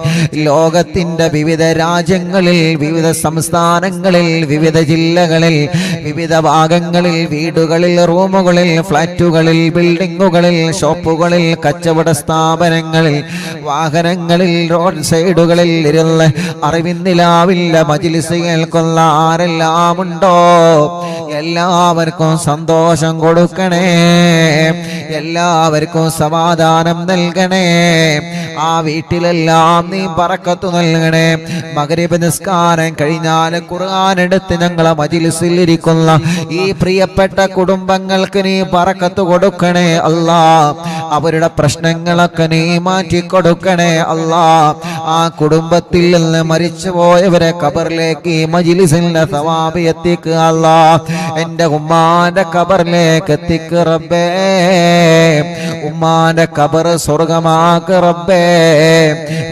ലോകത്തിന്റെ വിവിധ രാജ്യങ്ങളിൽ, വിവിധ സംസ്ഥാനങ്ങളിൽ, വിവിധ ജില്ലകളിൽ, വിവിധ ഭാഗങ്ങളിൽ, വീടുകളിൽ, റൂമുകളിൽ, ഫ്ലാറ്റുകളിൽ, ബിൽഡിങ്ങുകളിൽ, ഷോപ്പുകളിൽ, കച്ചവട സ്ഥാപനങ്ങളിൽ, വാഹനങ്ങളിൽ, റോഡ് സൈഡുകളിൽ ഇരുന്ന് അറിവിന്നിലാവില്ല മജ്ലിസ് കേൾക്കുന്ന ആരെല്ലാം ഉണ്ടോ എല്ലാവർക്കും സന്തോഷം കൊടുക്കണേ, എല്ലാവർക്കും സമാധാനം നൽകണേ. ആ വീട്ടിലെല്ലാം നീ ബറക്കത്ത് നൽകണേ. മഗ്രിബ് നിസ്കാരം കഴിഞ്ഞാൽ ഖുർആൻ എടുത്ത് ഞങ്ങളെ മജ്ലിസിൽ ഇരിക്കുന്ന ഈ പ്രിയപ്പെട്ട കുടുംബങ്ങൾക്ക് നീ ബറക്കത്ത് കൊടുക്കണേ അല്ലാ. അവരുടെ പ്രശ്നങ്ങളൊക്കെ നീ മാറ്റി കൊടുക്കണേ അല്ലാ. ആ കുടുംബത്തിൽ നിന്ന് മരിച്ചുപോയവരെ ഖബറിലേക്ക് ഈ മജ്ലിസിന്റെ സവാബ് എത്തിക്കുക അല്ലാ. എന്റെ ഉമ്മാന്റെ ഖബറിലേക്ക് എത്തിക്ക് റബ്ബേ, ഉമ്മാന്റെ ഖബർ സ്വർഗമാക്ക് റബ്ബേ,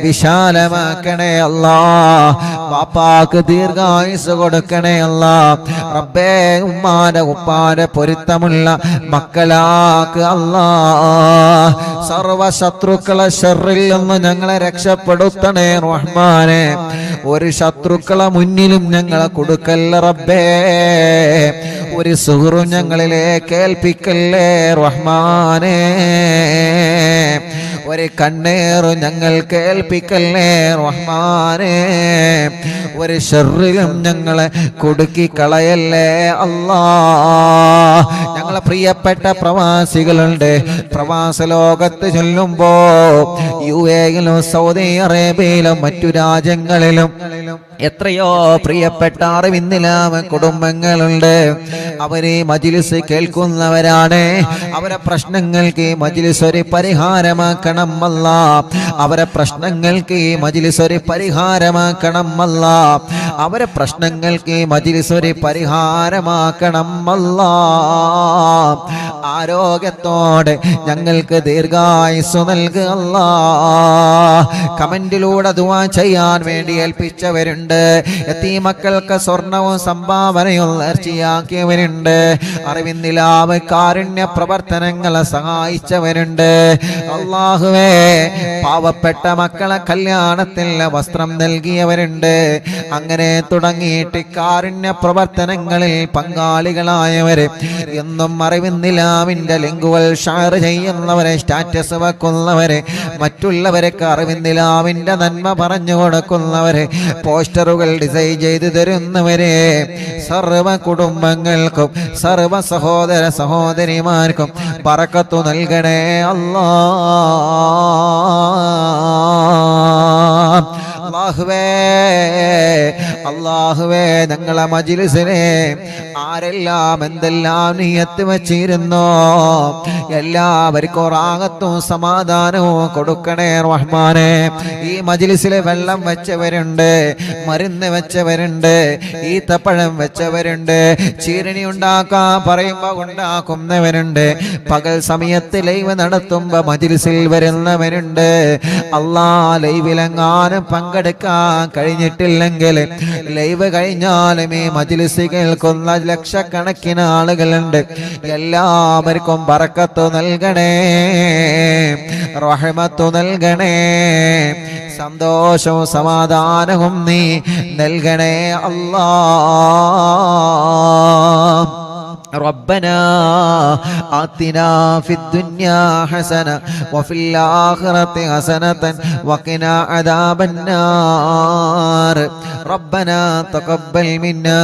വിശാലമാക്കണേ അല്ലാ. ബാപ്പാക്ക് ദീർഘായുസ് കൊടുക്കണേ അല്ലാ റബ്ബേ. ഉമ്മാന്റെ ഉപ്പാന്റെ പൊരുത്തമുള്ള മക്കളാക്ക് അല്ലാ. സർവ ശത്രുക്കളെ ശർറിൽ നിന്ന് ഞങ്ങളെ രക്ഷപ്പെടുത്തണേ റഹ്മാനെ. ഒരു ശത്രുക്കളെ മുന്നിലും ഞങ്ങളെ കൊടുക്കല്ല റബ്ബേ. ഒരു സുഹൃത്തും ഞങ്ങളിലേക്ക് ഏൽപ്പിക്കല്ലേ റഹ്മാനെ. ഒരു കണ്ണേറും ഞങ്ങൾ കേൾപ്പിക്കല്ലേ റഹ്മാനെ. ഒരു ശർറിലും ഞങ്ങളെ കുടുക്കി കളയല്ലേ അല്ലാ. ഞങ്ങളെ പ്രിയപ്പെട്ട പ്രവാസികളുണ്ട്. പ്രവാസ ലോകത്ത് ചൊല്ലുമ്പോ UAE-യിലും സൗദി അറേബ്യയിലും മറ്റു രാജ്യങ്ങളിലും എത്രയോ പ്രിയപ്പെട്ട അറിവിന്നിലാമ കുടുംബങ്ങളുണ്ട്. അവരെ മജ്ലിസ് കേൾക്കുന്നവരാണ്. അവരെ പ്രശ്നങ്ങൾക്ക് ഈ മജ്ലിസ് ഒരു പരിഹാരമാക്കണം അല്ലാ. അവരെ പ്രശ്നങ്ങൾക്ക് ഈ മജ്ലിസ് ഒരു പരിഹാരമാക്കണം അല്ലാ. അവരെ പ്രശ്നങ്ങൾക്ക് ഈ മജ്ലിസ് ഒരു പരിഹാരമാക്കണം അല്ലാ. ആരോഗ്യത്തോടെ ഞങ്ങൾക്ക് ദീർഘായുസ്സു നൽകുക അല്ലാ. കമന്റിലൂടെ ദുആ ചെയ്യാൻ വേണ്ടി ഏൽപ്പിച്ചവരുണ്ട്. യതീമക്കൾക്ക് സ്വർണവും സംഭാവനയും നേർച്ചയാക്കിയവരുണ്ട്. അറിവിന്നിലാവ് കാരുണ്യ പ്രവർത്തനങ്ങളെ സഹായിച്ചവരുണ്ട്. അല്ലാഹുവേ, പാവപ്പെട്ട മക്കളെ കല്യാണത്തിന് വസ്ത്രം നൽകിയവരുണ്ട്. അങ്ങനെ തുടങ്ങിയിട്ട് കാരുണ്യ പ്രവർത്തനങ്ങളിൽ പങ്കാളികളായവര് എന്നും അറിവിന്നിലാവിന്റെ ലിങ്കുകൾ ഷെയർ ചെയ്യുന്നവരെ, സ്റ്റാറ്റസ് വെക്കുന്നവരെ, മറ്റുള്ളവർക്ക് അറിവിന്നിലാവിന്റെ നന്മ പറഞ്ഞു കൊടുക്കുന്നവരെ, പോസ്റ്ററുകൾ ഡിസൈൻ ചെയ്തു തരുന്നവരെ, സർവ കുടുംബങ്ങൾക്കും സർവ സഹോദര സഹോദരിമാർക്കും ബറക്കത്ത് നൽകണേ അല്ലാ. അല്ലാഹുവേ, അല്ലാഹുവേ, ഞങ്ങളെ മജ്ലിസിനെ ആരെല്ലാം എന്തെല്ലാം നിയത്ത് വച്ചിരുന്നോ എല്ലാവർക്കും റാഹത്തും സമാധാനവും കൊടുക്കണേ റഹ്മാനെ. ഈ മജ്ലിസിലെ വെള്ളം വെച്ചവരുണ്ട്, മരുന്ന് വെച്ചവരുണ്ട്, ഈത്തപ്പഴം വെച്ചവരുണ്ട്, ചീരണി ഉണ്ടാക്കാൻ പറയുമ്പോ ഉണ്ടാക്കുന്നവരുണ്ട്, പകൽ സമയത്ത് ലൈവ് നടത്തുമ്പോ മജ്ലിസിൽ വരുന്നവരുണ്ട്. അല്ലാ, ലൈവിലെങ്ങാനും പങ്കെടുക്കാൻ കഴിഞ്ഞിട്ടില്ലെങ്കിൽ ലൈവ് കഴിഞ്ഞാലും ഈ മജ്‌ലിസ് കേൾക്കുന്ന ലക്ഷക്കണക്കിന് ആളുകളുണ്ട്. എല്ലാവർക്കും ബറക്കത്ത് നൽകണേ, റഹ്മത്ത് നൽകണേ, സന്തോഷവും സമാധാനവും നീ നൽകണേ അല്ലാഹ്. ربنا آتنا في الدنيا حسنة وفي الآخرة حسنة وقنا عذاب النار. ربنا تقبل منا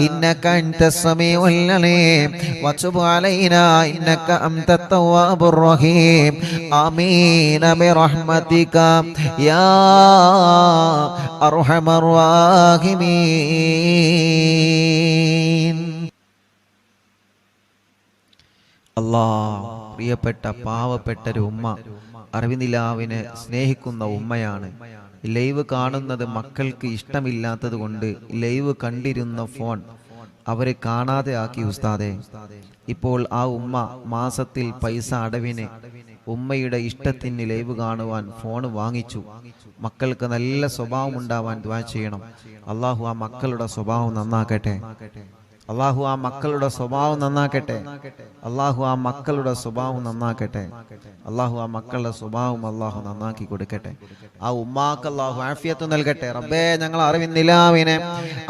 إنك أنت السميع العليم وتب علينا إنك أنت التواب الرحيم. آمين برحمتك يا أرحم الراحمين. പ്രിയപ്പെട്ട പാവപ്പെട്ടൊരു ഉമ്മ, അറിവിനിലാവിനെ സ്നേഹിക്കുന്ന ഉമ്മയാണ്. ലൈവ് കാണുന്നത് മക്കൾക്ക് ഇഷ്ടമില്ലാത്തത് കൊണ്ട് ലൈവ് കണ്ടിരുന്ന ഫോൺ അവരെ കാണാതെ ആക്കി ഉസ്താദെ. ഇപ്പോൾ ആ ഉമ്മ മാസത്തിൽ പൈസ അടവിന് ഉമ്മയുടെ ഇഷ്ടത്തിന് ലൈവ് കാണുവാൻ ഫോൺ വാങ്ങിച്ചു. മക്കൾക്ക് നല്ല സ്വഭാവം ഉണ്ടാവാൻ ദുആ ചെയ്യണം. അള്ളാഹു ആ മക്കളുടെ സ്വഭാവം നന്നാക്കട്ടെ. അള്ളാഹു ആ മക്കളുടെ സ്വഭാവം നന്നാക്കട്ടെ. അള്ളാഹു ആ മക്കളുടെ സ്വഭാവം നന്നാക്കട്ടെ. അള്ളാഹു ആ മക്കളുടെ സ്വഭാവം അള്ളാഹു നന്നാക്കി കൊടുക്കട്ടെ. ആ ഉമ്മാക്ക് അള്ളാഹു ആഫിയത്ത് നൽകട്ടെ. റബ്ബേ, ഞങ്ങൾ അറിവിന്നിലാവിനെ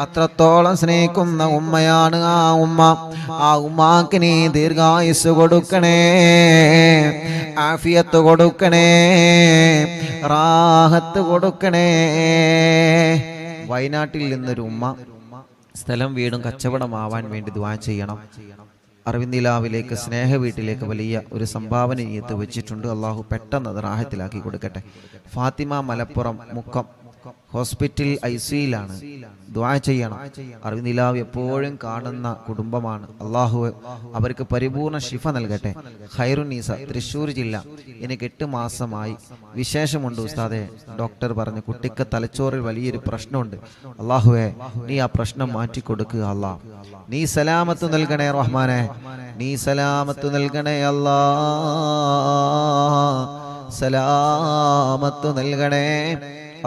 അത്രത്തോളം സ്നേഹിക്കുന്ന ഉമ്മയാണ് ആ ഉമ്മ. ആ ഉമ്മാക്ക് നീ ദീർഘായുസ് കൊടുക്കണേ, ആഫിയത്ത് കൊടുക്കണേ, റാഹത്ത് കൊടുക്കണേ. വയനാട്ടിൽ നിന്നൊരു ഉമ്മ സ്ഥലം വീടും കച്ചവടമാവാൻ വേണ്ടി ദുആ ചെയ്യണം. അറിവിന്ദിലാവിലേക്ക് സ്നേഹ വീട്ടിലേക്ക് വലിയ ഒരു സംഭാവന നീയത്ത് വെച്ചിട്ടുണ്ട്. അള്ളാഹു പെട്ടെന്ന് അത് റാഹത്തിലാക്കി കൊടുക്കട്ടെ. ഫാത്തിമ മലപ്പുറം മുക്കം ഹോസ്പിറ്റൽ ICUയിലാണ്. ദുആ ചെയ്യണം. അറിവിന്ദിലാവ് എപ്പോഴും കാണുന്ന കുടുംബമാണ്. അള്ളാഹു അവർക്ക് പരിപൂർണ ശിഫ നൽകട്ടെ. ഖൈറുന്നീസ തൃശ്ശൂർ ജില്ല. എനിക്ക് 8 മാസമായി. വിശേഷമുണ്ട് ഉസ്താദെ. ഡോക്ടർ പറഞ്ഞു കുട്ടിക്ക് തലച്ചോറിൽ വലിയൊരു പ്രശ്നമുണ്ട്. അള്ളാഹുവേ, നീ ആ പ്രശ്നം മാറ്റിക്കൊടുക്കുക അല്ലാ. നീ സലാമത്ത് നൽകണേ റഹ്മാനെ. നീ സലാമത്ത് നൽകണേ അല്ലാ. സലാമത്ത് നൽകണേ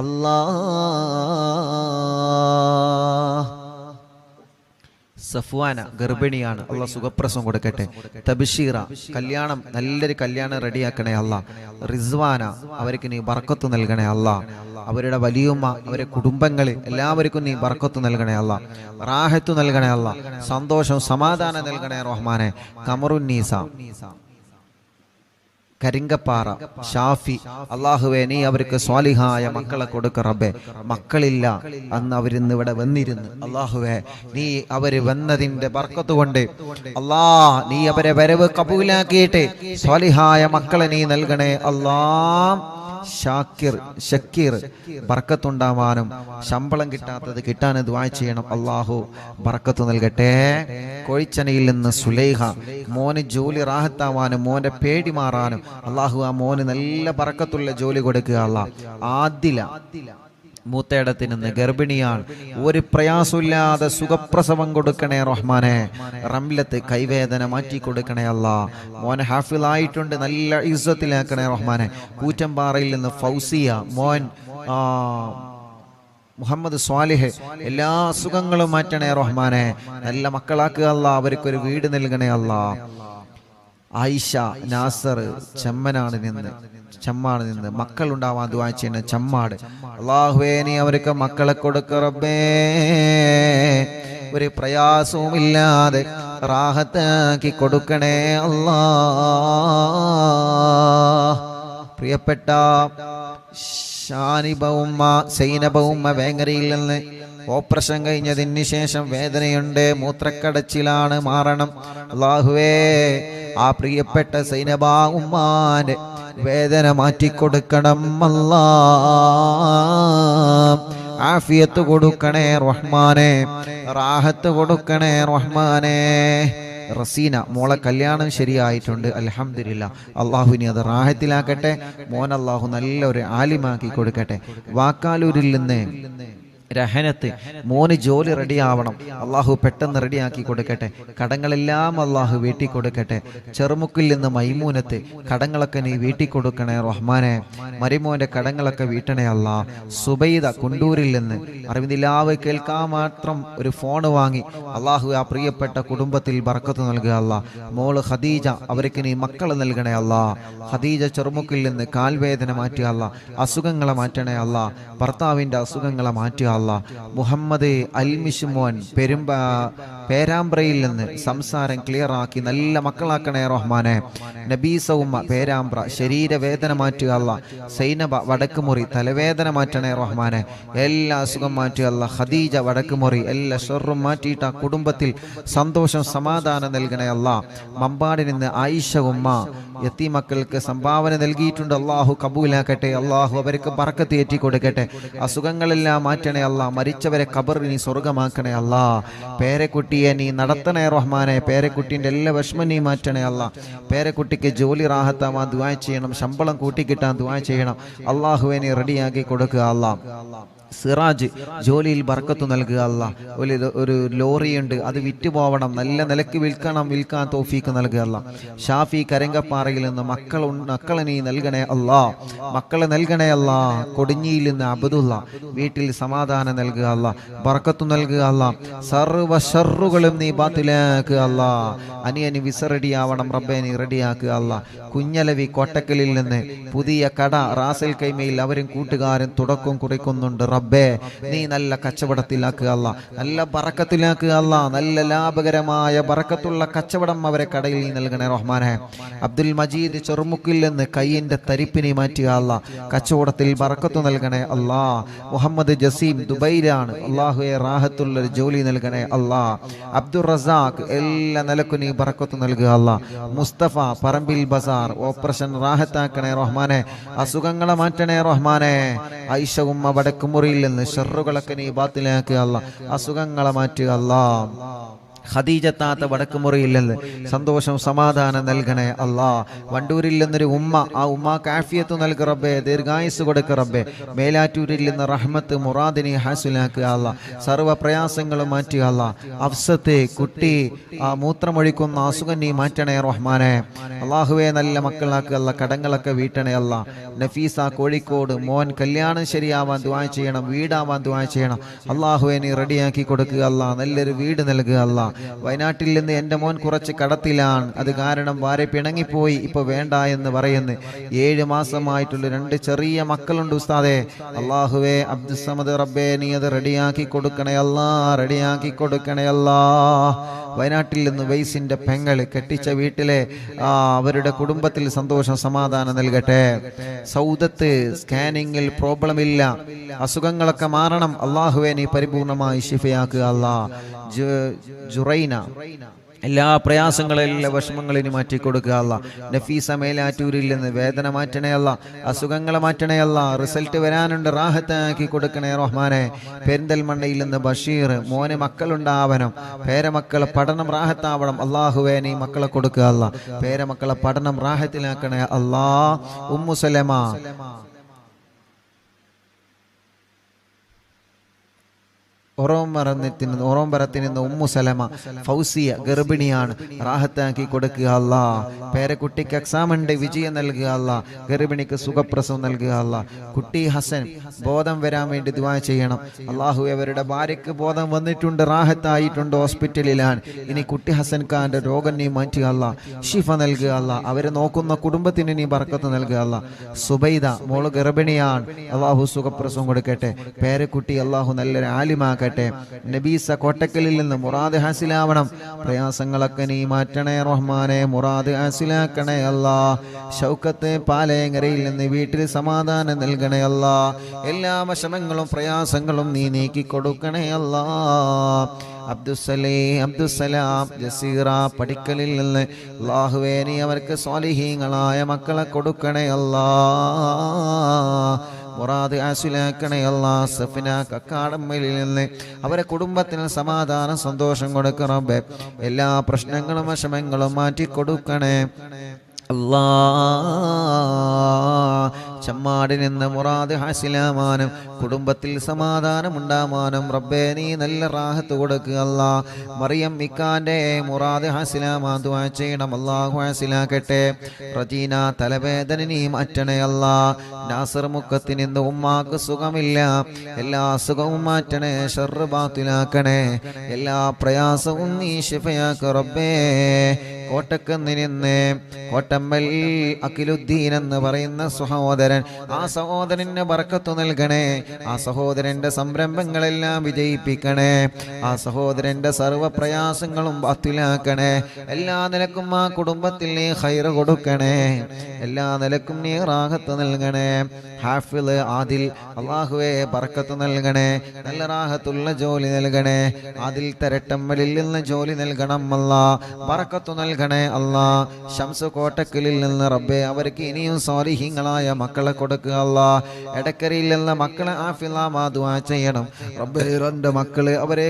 അല്ലാഹ്. സഫ്വാന ഗർഭിണിയാണ്. അള്ളാഹ് സുഖപ്രസവം കൊടുക്കട്ടെ. തബ്ശീറ കല്യാണം, നല്ലൊരു കല്യാണം റെഡിയാക്കണേ അള്ളാഹ്. റിസ്വാന അവർക്ക് നീ ബർക്കത്ത് നൽകണേ അള്ളാഹ്. അവരുടെ വലിയുമ്മ, അവരുടെ കുടുംബങ്ങൾ എല്ലാവർക്കും നീ ബർക്കത്ത് നൽകണേ അള്ളാഹ്. റാഹത്ത് നൽകണേ അള്ളാഹ്. സന്തോഷം സമാധാനം നൽകണേ റഹ്മാനെ. കമറുന്നീസ കരിങ്കപ്പാറ ഷാഫി, അള്ളാഹുവേ നീ അവർക്ക് സ്വാലിഹായ മക്കളെ കൊടുക്ക റബ്ബേ. മക്കളില്ല അന്ന് അവരിന്ന് ഇവിടെ വന്നിരുന്നു. അള്ളാഹുവേ, നീ അവര് വന്നതിന്റെ ബർക്കത്ത് കൊണ്ട് അല്ലാ, നീ അവരെ വരവ് കബൂലാക്കിയിട്ട് സ്വാലിഹായ മക്കളെ നീ നൽകണേ അല്ലാ. ഷക്കീർ ബർക്കത്തുണ്ടാവാനും ശമ്പളം കിട്ടാത്തത് കിട്ടാൻ ദുആ ചെയ്യണം. അള്ളാഹു ബർക്കത്ത് നൽകട്ടെ. കോഴിച്ചനയിൽ നിന്ന് സുലൈഹ, മോന് ജോലി റാഹത്താവാനും മോന്റെ പേടി മാറാനും അള്ളാഹു ആ മോന് നല്ല ബർക്കത്തുള്ള ജോലി കൊടുക്കുക അല്ലാഹ്. ആദില മൂത്തേടത്തിൽ നിന്ന് ഗർഭിണിയാണ്. ഒരു പ്രയാസമില്ലാതെ സുഖപ്രസവം കൊടുക്കണേ റഹ്മാനെ. റംലത്ത് കൈവേദന മാറ്റി കൊടുക്കണേ അല്ലാ. മോൻ ഹാഫിളായിട്ടുണ്ട്, നല്ല ഇസ്സത്തിലാക്കണേ റഹ്മാനെ. കൂറ്റമ്പാറയിൽ നിന്ന് ഫൗസിയ, മോൻ മുഹമ്മദ് സ്വാലിഹ്, എല്ലാ അസുഖങ്ങളും മാറ്റണേ റഹ്മാനെ. നല്ല മക്കളാക്കുക അല്ലാ. അവർക്കൊരു വീട് നൽകണേ അല്ലാ. ആയിഷ നാസർ ചെമ്മാട് നിന്ന് മക്കളുണ്ടാവാൻ ദുആ ചെയ്യണ ചെമ്മാട്. അല്ലാഹുവേ, നീ അവർക്ക് മക്കളെ കൊടുക്ക റബ്ബേ. ഒരു പ്രയാസവും ഇല്ലാതെ റാഹത്താക്കി കൊടുക്കണേ അല്ലാ. പ്രിയപ്പെട്ട ഷാനിബ ഉമ്മ, സൈനബ ഉമ്മ വേങ്ങരയിൽ നിന്ന് ഓപ്പറേഷൻ കഴിഞ്ഞതിന് ശേഷം വേദനയുണ്ട്, മൂത്രക്കടച്ചിലാണ്, മാറണം. അല്ലാഹുവേ, ആ പ്രിയപ്പെട്ട സൈനബ ഉമ്മാന്റെ വേദന മാറ്റിക്കൊടുക്കണം അല്ലാ. ആഫിയത്ത് കൊടുക്കണേ റഹ്മാനെ, റാഹത്ത് കൊടുക്കണേ റഹ്മാനെ. റസീന മോളെ കല്യാണം ശരിയായിട്ടുണ്ട്, അൽഹംദുലില്ലാ. അള്ളാഹുവിനെ അത് റാഹത്തിലാക്കട്ടെ. മോൻ അള്ളാഹു നല്ലൊരു ആലിമാക്കി കൊടുക്കട്ടെ. വാക്കാലൂരിൽ നിന്ന് രഹനത്ത് മോന് ജോലി റെഡിയാവണം, അള്ളാഹു പെട്ടെന്ന് റെഡിയാക്കി കൊടുക്കട്ടെ. കടങ്ങളെല്ലാം അള്ളാഹു വീട്ടി കൊടുക്കട്ടെ. ചെറുമുക്കിൽ നിന്ന് മൈമൂനത്ത് കടങ്ങളൊക്കെ നീ വീട്ടി കൊടുക്കണേ റഹ്മാനെ. മരിമോന്റെ കടങ്ങളൊക്കെ വീട്ടണേ അല്ലാ. സുബൈദ കുണ്ടൂരിൽ നിന്ന് അറിവിന്ദിലാവ് കേൾക്കാൻ മാത്രം ഒരു ഫോൺ വാങ്ങി അള്ളാഹു ആ പ്രിയപ്പെട്ട കുടുംബത്തിൽ ബർക്കത്ത് നൽകുക അല്ലാ. മോള് ഖദീജ, അവർക്ക് നീ മക്കളെ നൽകണേ അല്ലാ. ഖദീജ ചെറുമുക്കിൽ നിന്ന് കാൽവേദന മാറ്റുക അല്ലാ, അസുഖങ്ങളെ മാറ്റണേ അല്ലാ, ഭർത്താവിൻ്റെ അസുഖങ്ങളെ മാറ്റുക അല്ലാ. മുഹമ്മദ് അൽമിഷുമോൻ പേരാമ്പ്രയിൽ നിന്ന് സംസാരം ക്ലിയറാക്കി നല്ല മക്കളാക്കണേ റഹ്മാനെ. നബീസ ഉമ്മ പേരാമ്പ്ര ശരീരവേദന മാറ്റുക അല്ലാ. സൈനബ വടക്കുമുറി തലവേദന മാറ്റണേ റഹ്മാനെ. എല്ലാ അസുഖം മാറ്റുക അല്ലാ. ഖദീജ വടക്കുമുറി എല്ലാ ഷർറും മാറ്റിയിട്ട് ആ കുടുംബത്തിൽ സന്തോഷം സമാധാനം നൽകണേ അല്ലാ. മമ്പാടിൽ നിന്ന് ആയിഷ ഉമ്മ യത്തീമക്കൾക്ക് സംഭാവന നൽകിയിട്ടുണ്ട്, അള്ളാഹു കബൂലാക്കട്ടെ. അള്ളാഹു അവർക്ക് ബർക്കത്ത് ഏറ്റി കൊടുക്കട്ടെ. അസുഖങ്ങളെല്ലാം മാറ്റണേ അല്ലാ. മരിച്ചവരെ ഖബറിൽ നീ സ്വർഗമാക്കണേ അല്ലാ. പേരക്കുട്ടിയെ നീ നടത്തണേ റഹ്മാനെ. പേരക്കുട്ടിൻ്റെ എല്ലാ വിഷമം നീ മാറ്റണേ അല്ലാ. പേരക്കുട്ടിക്ക് ജോലി റാഹത്താവാൻ ദുആ ചെയ്യണം, ശമ്പളം കൂട്ടിക്കിട്ടാൻ ദുആ ചെയ്യണം. അള്ളാഹുവെ നീ റെഡിയാക്കി കൊടുക്കുക അല്ലാ. സിറാജ് ജോലിയിൽ ബർക്കത്ത് നൽകുക അല്ലാ. ഒരു ലോറിയുണ്ട്, അത് വിറ്റുപോകണം, നല്ല നിലക്ക് വിൽക്കാൻ തൗഫീക്ക് നൽകുക അല്ലാ. ഷാഫി കരങ്കപ്പാറയിൽ നിന്ന് മക്കളെ നീ നൽകണേ അല്ലാ. മക്കളെ നൽകണേ അല്ലാ. കൊടിഞ്ഞിയിൽ നിന്ന് അബ്ദുള്ള വീട്ടിൽ സമാധാനം നൽകുക അല്ലാ. ബർക്കത്ത് നൽകുക അല്ലാ. സർവ്വ ഷർറുകളും നീ ബാത്തിലാക്കുക അല്ലാ. അനിയന് വിസ റെഡിയാവണം റബ്ബേ, നീ റെഡിയാക്കുക അല്ലാ. കുഞ്ഞലവി കോട്ടക്കലിൽ നിന്ന് പുതിയ കട റാസൽ കൈമയിൽ അവരും കൂട്ടുകാരും തുടക്കം കുറിക്കുന്നുണ്ട് റബ്ബേ. നീ നല്ല കച്ചവടത്തിലാക്കുക അല്ലാ, നല്ല ബറക്കത്തിലാക്കുക അല്ലാ. നല്ല ലാഭകരമായ ബറക്കത്തുള്ള കച്ചവടം അവരെ കടയിൽ നീ നൽകണേ റഹ്മാനെ. അബ്ദുൽ മജീദ് ചെറുമുക്കിൽ നിന്ന് കയ്യിന്റെ തരിപ്പിനെ മാറ്റുക അല്ലാ. കച്ചവടത്തിൽ ബറക്കത്ത് നൽകണേ അല്ലാ. മുഹമ്മദ് ജസീം ദുബൈയിലാണ്, അള്ളാഹുവെ റാഹത്തുള്ളൊരു ജോലി നൽകണേ അല്ലാ. അബ്ദുൾ റസാഖ് എല്ലാ നിലക്കും നീ ബറക്കത്ത് നൽകുക അല്ലാ. മുസ്തഫ പറമ്പിൽ ബസാർ ഓപ്പറേഷൻ റാഹത്താക്കണേ റഹ്മാനെ. അസുഖങ്ങളെ മാറ്റണേ റഹ്മാനെ. ആയിഷ ഉമ്മ വടക്കുമുറിയിൽ നിന്ന് ഷർറുകളൊക്കെ നീ ബാത്തിലാക്കുക അല്ലാ. അസുഖങ്ങളെ മാറ്റുക അല്ലാ. ഖദീജ താത്ത വടക്കുമുറിയിൽ നിന്ന് സന്തോഷം സമാധാനം നൽകണേ അല്ലാ. വണ്ടൂരിൽ നിന്നൊരു ഉമ്മ, ആ ഉമ്മാക്ക് ആഫിയത്ത് നൽകുക റബ്ബേ, ദീർഘായുസ് കൊടുക്കുക റബ്ബേ. മേലാറ്റൂരിൽ നിന്ന് റഹ്മത്ത് മുറാദിനെ ഹാസിലാക്കുക അല്ലാ. സർവ്വ പ്രയാസങ്ങളും മാറ്റുക അല്ലാ. അഫ്സത്ത് കുട്ടി ആ മൂത്രമൊഴിക്കുന്ന അസുഖം നീ മാറ്റണേ റഹ്മാനെ. അള്ളാഹുവെ നല്ല മക്കളാക്കുക അല്ലാ. കടങ്ങളൊക്കെ വീട്ടണേ അല്ലാ. നഫീസ കോഴിക്കോട് മോൻ കല്യാണം ശരിയാവാൻ ദുആ ചെയ്യണം, വീടാവാൻ ദുആ ചെയ്യണം. അള്ളാഹുവെ നീ റെഡിയാക്കി കൊടുക്കുക അല്ലാ. നല്ലൊരു വീട് നൽകുക അല്ലാ. വയനാട്ടിൽ നിന്ന് എൻ്റെ മോൻ കുറച്ച് കടത്തിലാണ്, അത് കാരണം വാരെ പിണങ്ങിപ്പോയി, ഇപ്പൊ വേണ്ട എന്ന് പറയുന്നു. 7 മാസമായിട്ടുള്ള 2 ചെറിയ മക്കളുണ്ട് ഉസ്താദേ. അള്ളാഹുവേ അബ്ദുസ്സമദ് റബ്ബേ, നീ അത് റെഡിയാക്കി കൊടുക്കണേ അല്ലാ, റെഡിയാക്കി കൊടുക്കണേ അല്ലാ. വയനാട്ടിൽ നിന്ന് വൈസിന്റെ പെങ്ങള് കെട്ടിച്ച വീട്ടിലെ അവരുടെ കുടുംബത്തിൽ സന്തോഷം സമാധാനം നൽകട്ടെ. സൗദത്ത് സ്കാനിങ്ങിൽ പ്രോബ്ലം ഇല്ല, അസുഖങ്ങളൊക്കെ മാറണം. അള്ളാഹുവെ നീ പരിപൂർണമായി ശിഫയാക്കുക അല്ലാ. ജുറൈന എല്ലാ പ്രയാസങ്ങളെല്ലാം വിഷമങ്ങളിന് മാറ്റി കൊടുക്കുക അല്ലാ. നഫീസ മേലാറ്റൂരിൽ നിന്ന് വേദന മാറ്റണേ അല്ലാ. അസുഖങ്ങളെ മാറ്റണേ അല്ലാ. റിസൾട്ട് വരാനുണ്ട്, റാഹത്താക്കി കൊടുക്കണേ റഹ്മാനെ. പെരിന്തൽമണ്ണയിൽ നിന്ന് ബഷീർ മോന് മക്കളുണ്ടാവണം, പേരമക്കളെ പഠനം റാഹത്താവണം. അള്ളാഹുവേ നീ മക്കളെ കൊടുക്കുക അല്ലാ. പേരമക്കളെ പഠനം റാഹത്തിലാക്കണേ അല്ലാ. ഉമ്മു സലമ ഒറോമ്പരത്തിൽ നിന്ന് ഉമ്മു സലമ ഫൗസിയ ഗർഭിണിയാണ്, റാഹത്താക്കി കൊടുക്കുക അല്ലാ. പേരക്കുട്ടിക്ക് എക്സാം ഉണ്ട്, വിജയം നൽകുക അല്ലാ. ഗർഭിണിക്ക് സുഖപ്രസവം നൽകുക അല്ലാ. കുട്ടി ഹസൻ ബോധം വരാൻ വേണ്ടി ദുആ ചെയ്യണം. അള്ളാഹു അവരുടെ ഭാര്യയ്ക്ക് ബോധം വന്നിട്ടുണ്ട്, റാഹത്തായിട്ടുണ്ട്, ഹോസ്പിറ്റലിലാണ്. ഇനി കുട്ടി ഹസൻ ഖാന്റെ രോഗം നീ മാറ്റുക അല്ലാ. ഷിഫ നൽകുക അല്ലാ. അവരെ നോക്കുന്ന കുടുംബത്തിന് നീ ബർക്കത്ത് നൽകുക അല്ലാ. സുബൈദ മോള് ഗർഭിണിയാണ്, അള്ളാഹു സുഖപ്രസവം കൊടുക്കട്ടെ. പേരക്കുട്ടി അള്ളാഹു നല്ലൊരു ആലിമാക്കട്ടെ. നബീസ കോട്ടക്കലിൽ നിന്ന് മുറാദ് ഹാസിലാവണം. പ്രയാസങ്ങളൊക്കെ നീ മാറ്റണേ റഹ്മാനെ. മുറാദ് ഹാസിലാക്കണേ അല്ലാ. ഷൗക്കത്ത് പാലയങ്ങരയിൽ നിന്ന് വീട്ടിൽ സമാധാനം നൽകണേ അല്ലാ. എല്ലാ വിഷമങ്ങളും പ്രയാസങ്ങളും നീ നീക്കി കൊടുക്കണേ അല്ലാ. അബ്ദുസലാം ജസീറ പടിക്കലിൽ നിന്ന് അല്ലാഹുവേ നീ അവർക്ക് സ്വാലിഹീങ്ങളായ മക്കളെ കൊടുക്കണേ അല്ലാ. മുറാദ് ആസിലാക്കണേ അല്ലാ. സഫിന കക്കാടമ്മയിൽ നിന്ന് അവരെ കുടുംബത്തിന് സമാധാനം സന്തോഷം കൊടുക്കണം. എല്ലാ പ്രശ്നങ്ങളും വിഷമങ്ങളും മാറ്റി കൊടുക്കണേ. അല്ലാ ചമ്മാടിൽ നിന്ന് മുറാദ് ഹാസിലാമാനും കുടുംബത്തിൽ സമാധാനമുണ്ടാമാനും റബ്ബേ നീ നല്ല റാഹത്ത് കൊടുക്കുക അല്ലാ. മറിയം ഇക്കാന്റെ മുറാദ് ഹാസിലാമാൻ ദുആ ചെയ്യണം, അല്ലാഹു ഹാസിലാക്കട്ടെ. റജീന തലവേദന നീ മാറ്റണേ അല്ലാ. നാസർ മുക്കത്തിന് ഇന്ന് ഉമ്മാക്ക് സുഖമില്ല, എല്ലാ അസുഖവും മാറ്റണേ, ശർറ് ബാത്തിലാക്കണേ, എല്ലാ പ്രയാസവും നീ ശിഫയാക്ക് റബ്ബേ. കോട്ടക്കുന്നിൽ നിന്ന് കോട്ടമ്മൽ അഖിലുദ്ദീൻ എന്ന് പറയുന്ന സഹോദരൻ, ആ സഹോദരന് ബർക്കത്ത് നൽകണേ, ആ സഹോദരന്റെ സംരംഭങ്ങളെല്ലാം വിജയിപ്പിക്കണേ, ആ സഹോദരന്റെ സർവ്വ പ്രയാസങ്ങളും ബാത്തിലാക്കണേ. എല്ലാ നിലക്കും ആ കുടുംബത്തിൽ നീ ഖൈർ കൊടുക്കണേ, എല്ലാ നിലക്കും നീ റാഹത്ത് നൽകണേ. ഹാഫിള് ആദിൽ അല്ലാഹുവേ ബർക്കത്ത് നൽകണേ, നല്ല റാഹത്തുള്ള ജോലി നൽകണേ. ആദിൽ തരട്ടമ്മലിൽ നിന്ന് ജോലി നൽകണം അല്ലാ, ബർക്കത്ത് നൽകണേ അല്ലാ. ശംസ് കോട്ടക്കലിൽ നിന്ന് റബ്ബേ അവർക്ക് ഇനിയും സ്വാലിഹീങ്ങളായ മക്കളെ കൊടുക്കുക അല്ലാ. എടക്കരയിൽ നിന്ന് മക്കളെ ആഫിളാമാ ദുആ ചെയ്യണം റബ്ബേ. രണ്ട് മക്കള് അവരെ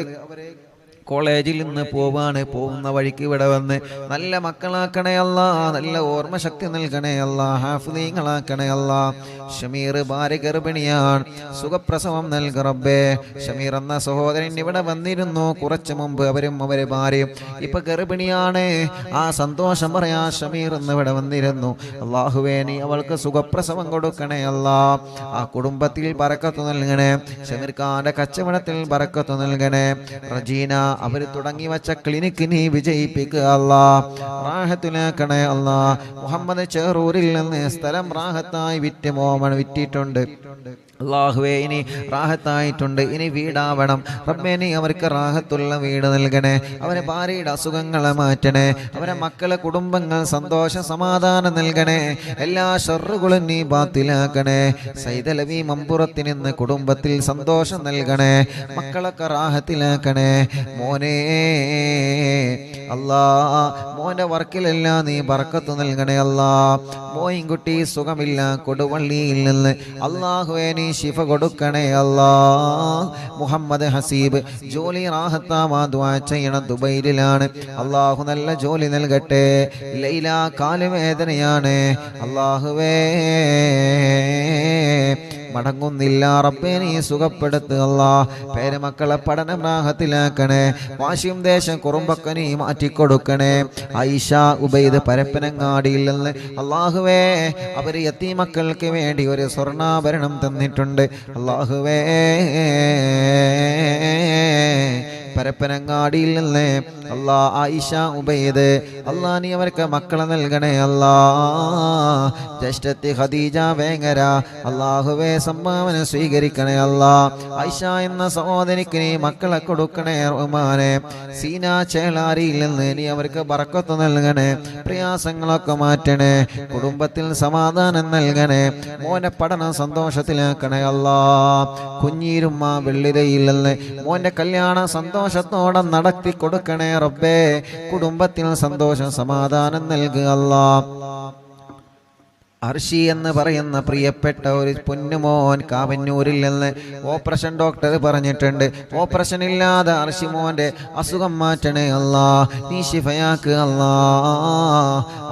കോളേജിൽ നിന്ന് പോകുന്ന വഴിക്ക് ഇവിടെ വന്ന് നല്ല മക്കളാക്കണേ അല്ലാ, നല്ല ഓർമ്മ ശക്തി നൽകണേ അല്ലാ, ഹാഫിളീങ്ങളാക്കണേ അല്ലാ. ഷമീർ ഭാര്യ ഗർഭിണിയാണ്, സുഖപ്രസവം നൽക റബ്ബേ. ഷമീർ എന്ന സഹോദരൻ ഇവിടെ വന്നിരുന്നു കുറച്ചു മുമ്പ്, അവരും അവരെ ഭാര്യയും ഇപ്പൊ ഗർഭിണിയാണ്. ആ സന്തോഷം പറയാ ഷമീർ എന്ന് ഇവിടെ വന്നിരുന്നു. അല്ലാഹുവേ നീ അവൾക്ക് സുഖപ്രസവം കൊടുക്കണേ അല്ലാ. ആ കുടുംബത്തിൽ ബറക്കത്ത് നൽകണേ, ഷമീർ ഖാന്റെ കച്ചവടത്തിൽ ബറക്കത്ത് നൽകണേ. റജീന അവര് തുടങ്ങി വച്ച ക്ലിനിക്ക് നീ വിജയിപ്പിക്കുക അല്ലാ, റാഹത്തിലാക്കണേ അല്ലാ. മുഹമ്മദ് ചെറൂരിൽ നിന്ന് സ്ഥലം റാഹത്തായി വിറ്റിട്ടുണ്ട് അല്ലാഹുവേ, ഇനി റാഹത്തായിട്ടുണ്ട്, ഇനി വീടാവണം റബ്ബേ. നീ അവർക്ക് റാഹത്തുള്ള വീട് നൽകണേ, അവരെ ഭാര്യയുടെ അസുഖങ്ങളെ മാറ്റണേ, അവരെ മക്കളെ കുടുംബങ്ങൾ സന്തോഷ സമാധാനം നൽകണേ, എല്ലാ ഷർറുകളും നീ ബാത്തിലാക്കണേ. സൈദലവി മമ്പുറത്തിൽ നിന്ന് കുടുംബത്തിൽ സന്തോഷം നൽകണേ, മക്കളൊക്കെ റാഹത്തിലാക്കണേ. മോനെ അല്ലാ, മോന്റെ വർക്കിലെല്ലാം നീ ബർക്കത്ത് നൽകണേ അല്ലാ. മോയിൻകുട്ടി സുഖമില്ല കൊടുവള്ളിയിൽ നിന്ന്, അല്ലാഹുവേ നീ ശിഫ കൊടുക്കണേ അല്ലാ. മുഹമ്മദ് ഹസീബ് ജോലി റാഹത്താമാ ദുആ ചെയ്യണം, ദുബൈയിലാണ്, അല്ലാഹു നല്ല ജോലി നൽകട്ടെ. ലൈല കാലുവേദനയാണ്, അല്ലാഹുവേ മടങ്ങുന്നില്ല റബ്ബേ നീ സുഖപ്പെടുത്തുക അല്ലാ. പേരമക്കളെ പഠനം റാഹത്തിലാക്കണേ, വാശിയും ദേശം കുറുമ്പൊക്കെ നീ മാറ്റിക്കൊടുക്കണേ. ഐഷ ഉബൈദ് പരപ്പനങ്ങാടിയിൽ നിന്ന് അല്ലാഹുവേ അവര് യതീമക്കൾക്ക് വേണ്ടി ഒരു സ്വർണ്ണാഭരണം തന്നിട്ടുണ്ട്. അല്ലാഹുവേ പരപ്പനങ്ങാടിയിൽ നിന്ന് അല്ലാ ആയിഷ ഉബൈദ് അല്ലാ നീ അവർക്ക് മക്കളെ നൽകണേ അല്ലാ. ജ്യേഷ്ഠത്തി ഖദീജ വേങ്ങര അല്ലാഹുവേ സംഭാവന സ്വീകരിക്കണേ അല്ലാ. ആയിഷ എന്ന സഹോദരിക്ക് നീ മക്കളെ കൊടുക്കണേ റഹ്മാനെ. സീന ചേളാരിയിൽ നിന്ന് നീ അവർക്ക് ബർക്കത്ത് നൽകണേ, പ്രയാസങ്ങളൊക്കെ മാറ്റണേ, കുടുംബത്തിൽ സമാധാനം നൽകണേ, മോനെ പഠനം സന്തോഷത്തിലാക്കണേ അല്ലാ. കുഞ്ഞീരുമ്മ വെള്ളിരയിൽ നിന്ന് മോന്റെ കല്യാണം സന്തോഷത്തോടെ നടത്തി കൊടുക്കണേ റബ്ബേ. കുടുംബത്തിൽ സന്തോഷം സമാധാനം നൽകുക അല്ലാ. അർഷി എന്ന് പറയുന്ന പ്രിയപ്പെട്ട ഒരു പൊന്നുമോൻ കാവന്നൂരിൽ നിന്ന് ഓപ്പറേഷൻ ഡോക്ടർ പറഞ്ഞിട്ടുണ്ട്, ഓപ്പറേഷൻ ഇല്ലാതെ അർഷി മോന്റെ അസുഖം മാറ്റണേ അല്ലാ, നീ ശിഫയാക്ക് അല്ലാ.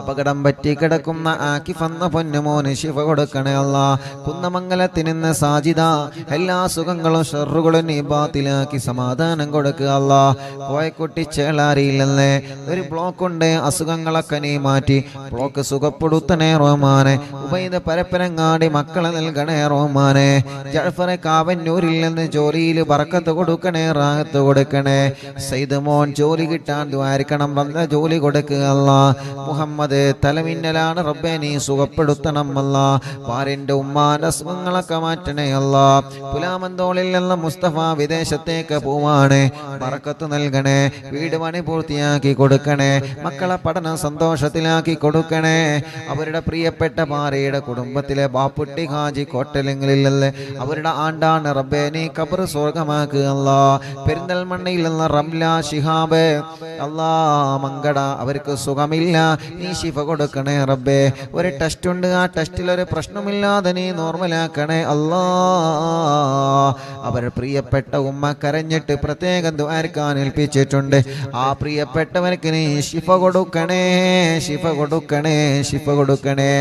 അപകടം പറ്റി കിടക്കുന്ന ആക്കിഫ് എന്ന പൊന്നുമോന് ശിഫ കൊടുക്കണേ അല്ലാ. കുന്നമംഗലത്തിൽ നിന്ന് സാജിദ എല്ലാ അസുഖങ്ങളും ഷർറുകളും നീ ബാത്തിലാക്കി സമാധാനം കൊടുക്കുക അല്ലാ. കോയക്കുട്ടി ചേളാരിയിൽ നിന്ന് ഒരു ബ്ലോക്ക് ഉണ്ട്, അസുഖങ്ങളൊക്കെ നീ മാറ്റി ബ്ലോക്ക് സുഖപ്പെടുത്തണേ റഹ്മാനെ. ഉബൈദ് പരപ്പനങ്ങാടി മക്കളെ നൽകണേ റഹ്മാനെ. ജഅഫർ കാവന്നൂരിൽ നിന്ന് ജോലിയിൽ ബർക്കത്ത് കൊടുക്കണേ, റാഹത്ത് കൊടുക്കണേ. സയ്യിദ് മോൻ ജോലി കിട്ടാൻ ദ്വാരിക്കണം, നല്ല ജോലി കൊടുക്കുക അല്ലാ. മുഹമ്മദ് തലമിന്നലാണ് റബ്ബേ നീ സുഖപ്പെടുത്തണം അല്ലാ. ഭാര്യന്റെ ഉമ്മാന്റെ അസുഖങ്ങളൊക്കെ മാറ്റണേ അല്ലാ. പുലാമന്തോളിൽ നിന്ന് മുസ്തഫ വിദേശത്തേക്ക് പോവാണ്, ബർക്കത്ത് നൽകണേ, വീട് പണി പൂർത്തിയാക്കി കൊടുക്കണേ, മക്കളെ പഠനം സന്തോഷത്തിലാക്കി കൊടുക്കണേ. അവരുടെ പ്രിയപ്പെട്ട ഭാര്യയുടെ കുടുംബത്തിലെ ബാപ്പുട്ടി ഹാജി കോട്ടലിങ്ങളിലല്ലേ അവരുടെ ആണ്ടാണ് റബ്ബേ നീ ഖബർ സ്വർഗമാക്കുക അല്ലാ. പെരിന്തൽമണ്ണയിൽ നിന്ന് റംല ശിഹാബ് അല്ലാ മങ്കട അവർക്ക് സുഖമില്ല, നീ ശിഫ കൊടുക്കണേ റബ്ബേ. ഒരു ടെസ്റ്റ് ഉണ്ട്, ആ ടെസ്റ്റിൽ ഒരു പ്രശ്നമില്ലാതെ നീ നോർമലാക്കണേ അല്ലാ. അവർ പ്രിയപ്പെട്ട ഉമ്മ കരഞ്ഞിട്ട് പ്രത്യേകം ദുആർക്കാൻ ഏൽപ്പിച്ചിട്ടുണ്ട്. ആ പ്രിയപ്പെട്ടവർക്ക് നീ ശിഫ കൊടുക്കണേ, ശിഫ കൊടുക്കണേ, ശിഫ കൊടുക്കണേ.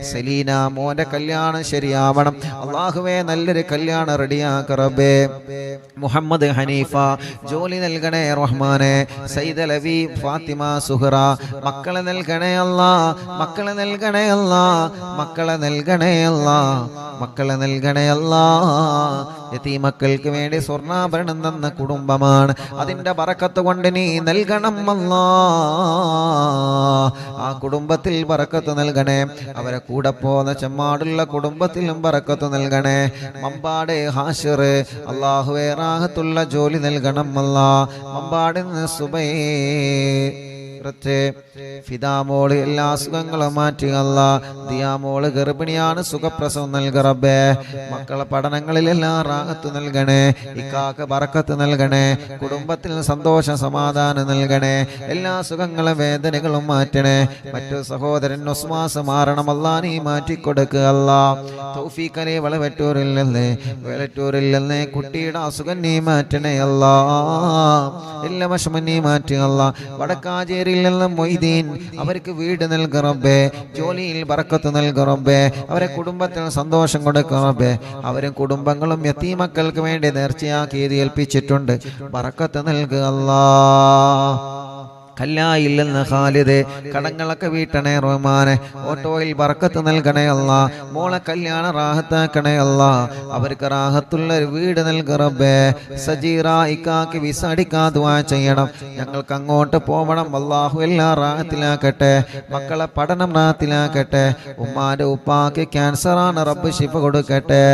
സലീന മോന്റെ കല്യാണം ശരിയാവണം അല്ലാഹുവേ, നല്ലൊരു കല്യാണം റെഡിയാക്ക റബ്ബേ. മുഹമ്മദ് ഹനീഫ ജോലി നൽകണേ റഹ്മാനെ. സയ്യിദ് അലവി ഫാത്തിമ സുഹറ മക്കളെ നൽകണേ അല്ലാ, മക്കളെ നൽകണേ അല്ലാ, മക്കളെ നൽകണേ അല്ലാ, മക്കളെ നൽകണേ അല്ലാ. യതീമക്കൾക്ക് വേണ്ടി സ്വർണ്ണാഭരണം തന്ന കുടുംബമാണ്, അതിന്റെ ബറക്കത്ത് കൊണ്ട് നീ നൽകണം അല്ലാ. ആ കുടുംബത്തിൽ ബറക്കത്ത് നൽകണേ. അവരെ കൂടെ പോന്ന ചെമ്മാടുള്ള കുടുംബത്തിലും ബറക്കത്ത് നൽകണേ. മമ്പാട് ഹാഷിർ അല്ലാഹുവേ റാഹത്തുള്ള ജോലി നൽകണം അല്ലാ. മമ്പാടിൽ നിന്ന് സുബൈ ഫിദാമോള് എല്ലാ അസുഖങ്ങളും മാറ്റി അല്ലാ. ദിയാമോള് ഗർഭിണിയാണ്, സുഖപ്രസവം നൽക റബ്ബേ. മക്കളെ പഠനങ്ങളിലെല്ലാം റാഹത്ത് നൽകണേ. ഇക്കാക്ക് ബറക്കത്ത് നൽകണേ. കുടുംബത്തിൽ സന്തോഷം സമാധാനം നൽകണേ. എല്ലാ സുഖങ്ങളും വേദനകളും മാറ്റണേ. മറ്റു സഹോദരൻ ഒസ്മാസ് മാറണം അല്ലാ, നീ മാറ്റിക്കൊടുക്കുക അല്ലാ. തൗഫീഖ് അലി വളവറ്റൂരിൽ നിന്ന് കുട്ടിയുടെ അസുഖം നീ മാറ്റണേ അല്ലാ. എല്ലാ വിഷമം നീ മാറ്റുക അല്ലാ. വടക്കാഞ്ചേരിയിൽ നിന്ന് മൊയ്തീൻ അവർക്ക് വീട് നൽകുക റബ്ബേ. ജോലിയിൽ ബറക്കത്ത് നൽകുക റബ്ബേ. അവരെ കുടുംബത്തിൽ സന്തോഷം കൊടുക്കുക റബ്ബേ. അവരും കുടുംബങ്ങളും യതീമക്കൾക്ക് വേണ്ടി നേർച്ചയാക്കി ഏൽപ്പിച്ചിട്ടുണ്ട്. ബറക്കത്ത് നൽകുക അല്ലാ. കല്ലായില്ലെന്ന് ഖാലിദ് കടങ്ങളൊക്കെ വീട്ടണേ റഹ്മാനെ. ഓട്ടോയിൽ ബറക്കത്ത് നൽകണേ അല്ലാ. മോളെ കല്യാണം റാഹത്താക്കണേ അല്ലാ. അവർക്ക് റാഹത്തുള്ള ഒരു വീട് നൽക റബ്ബേ. സജീറ ഇക്കാക്ക് വിസ അടിക്കാൻ ദുആ ചെയ്യണം. ഞങ്ങൾക്ക് അങ്ങോട്ട് പോവണം അല്ലാഹു എല്ലാം റാഹത്തിലാക്കട്ടെ. മക്കളെ പഠനം റാഹത്തിലാക്കട്ടെ. ഉമ്മാന്റെ ഉപ്പാക്ക് ക്യാൻസറാണ്, റബ്ബ് ശിഫ കൊടുക്കട്ടെ.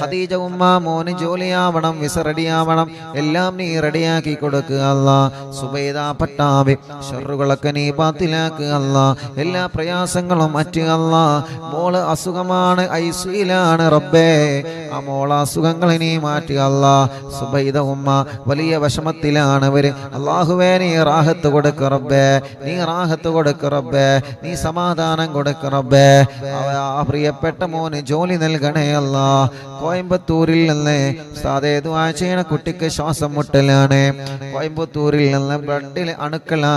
ഖദീജ ഉമ്മ മോന് ജോലിയാവണം, വിസ റെഡിയാവണം, എല്ലാം നീ റെഡിയാക്കി കൊടുക്കുക അല്ലാ. സുബൈദ പട്ടാബി ഷർറുകളൊക്കെ നീ ബാത്തിലാക്കുക അല്ലാ. എല്ലാ പ്രയാസങ്ങളും മാറ്റുക അല്ലാ. മോള് അസുഖമാണ്, ഐസിയിലാണ് റബ്ബേ. ആ മോള അസുഖങ്ങളെ നീ മാറ്റുക അല്ലാ. സുബൈദ ഉമ്മ വലിയ വിഷമത്തിലാണ് അവര്. അല്ലാഹുവേ നീ റാഹത്ത് കൊടുക്ക റബ്ബേ, നീ റാഹത്ത് കൊടുക്ക റബ്ബേ, നീ സമാധാനം കൊടുക്ക റബ്ബേ. ആ പ്രിയപ്പെട്ട മോന് ജോലി നൽകണേ അല്ലാ. കോയമ്പത്തൂരിൽ നിന്ന് സാധേ ദുആ ചെയ്യണ കുട്ടിക്ക് ശ്വാസം മുട്ടലാണ്. കോയമ്പത്തൂരിൽ നിന്ന് ബ്ലഡിൽ അണുക്കളാണ്,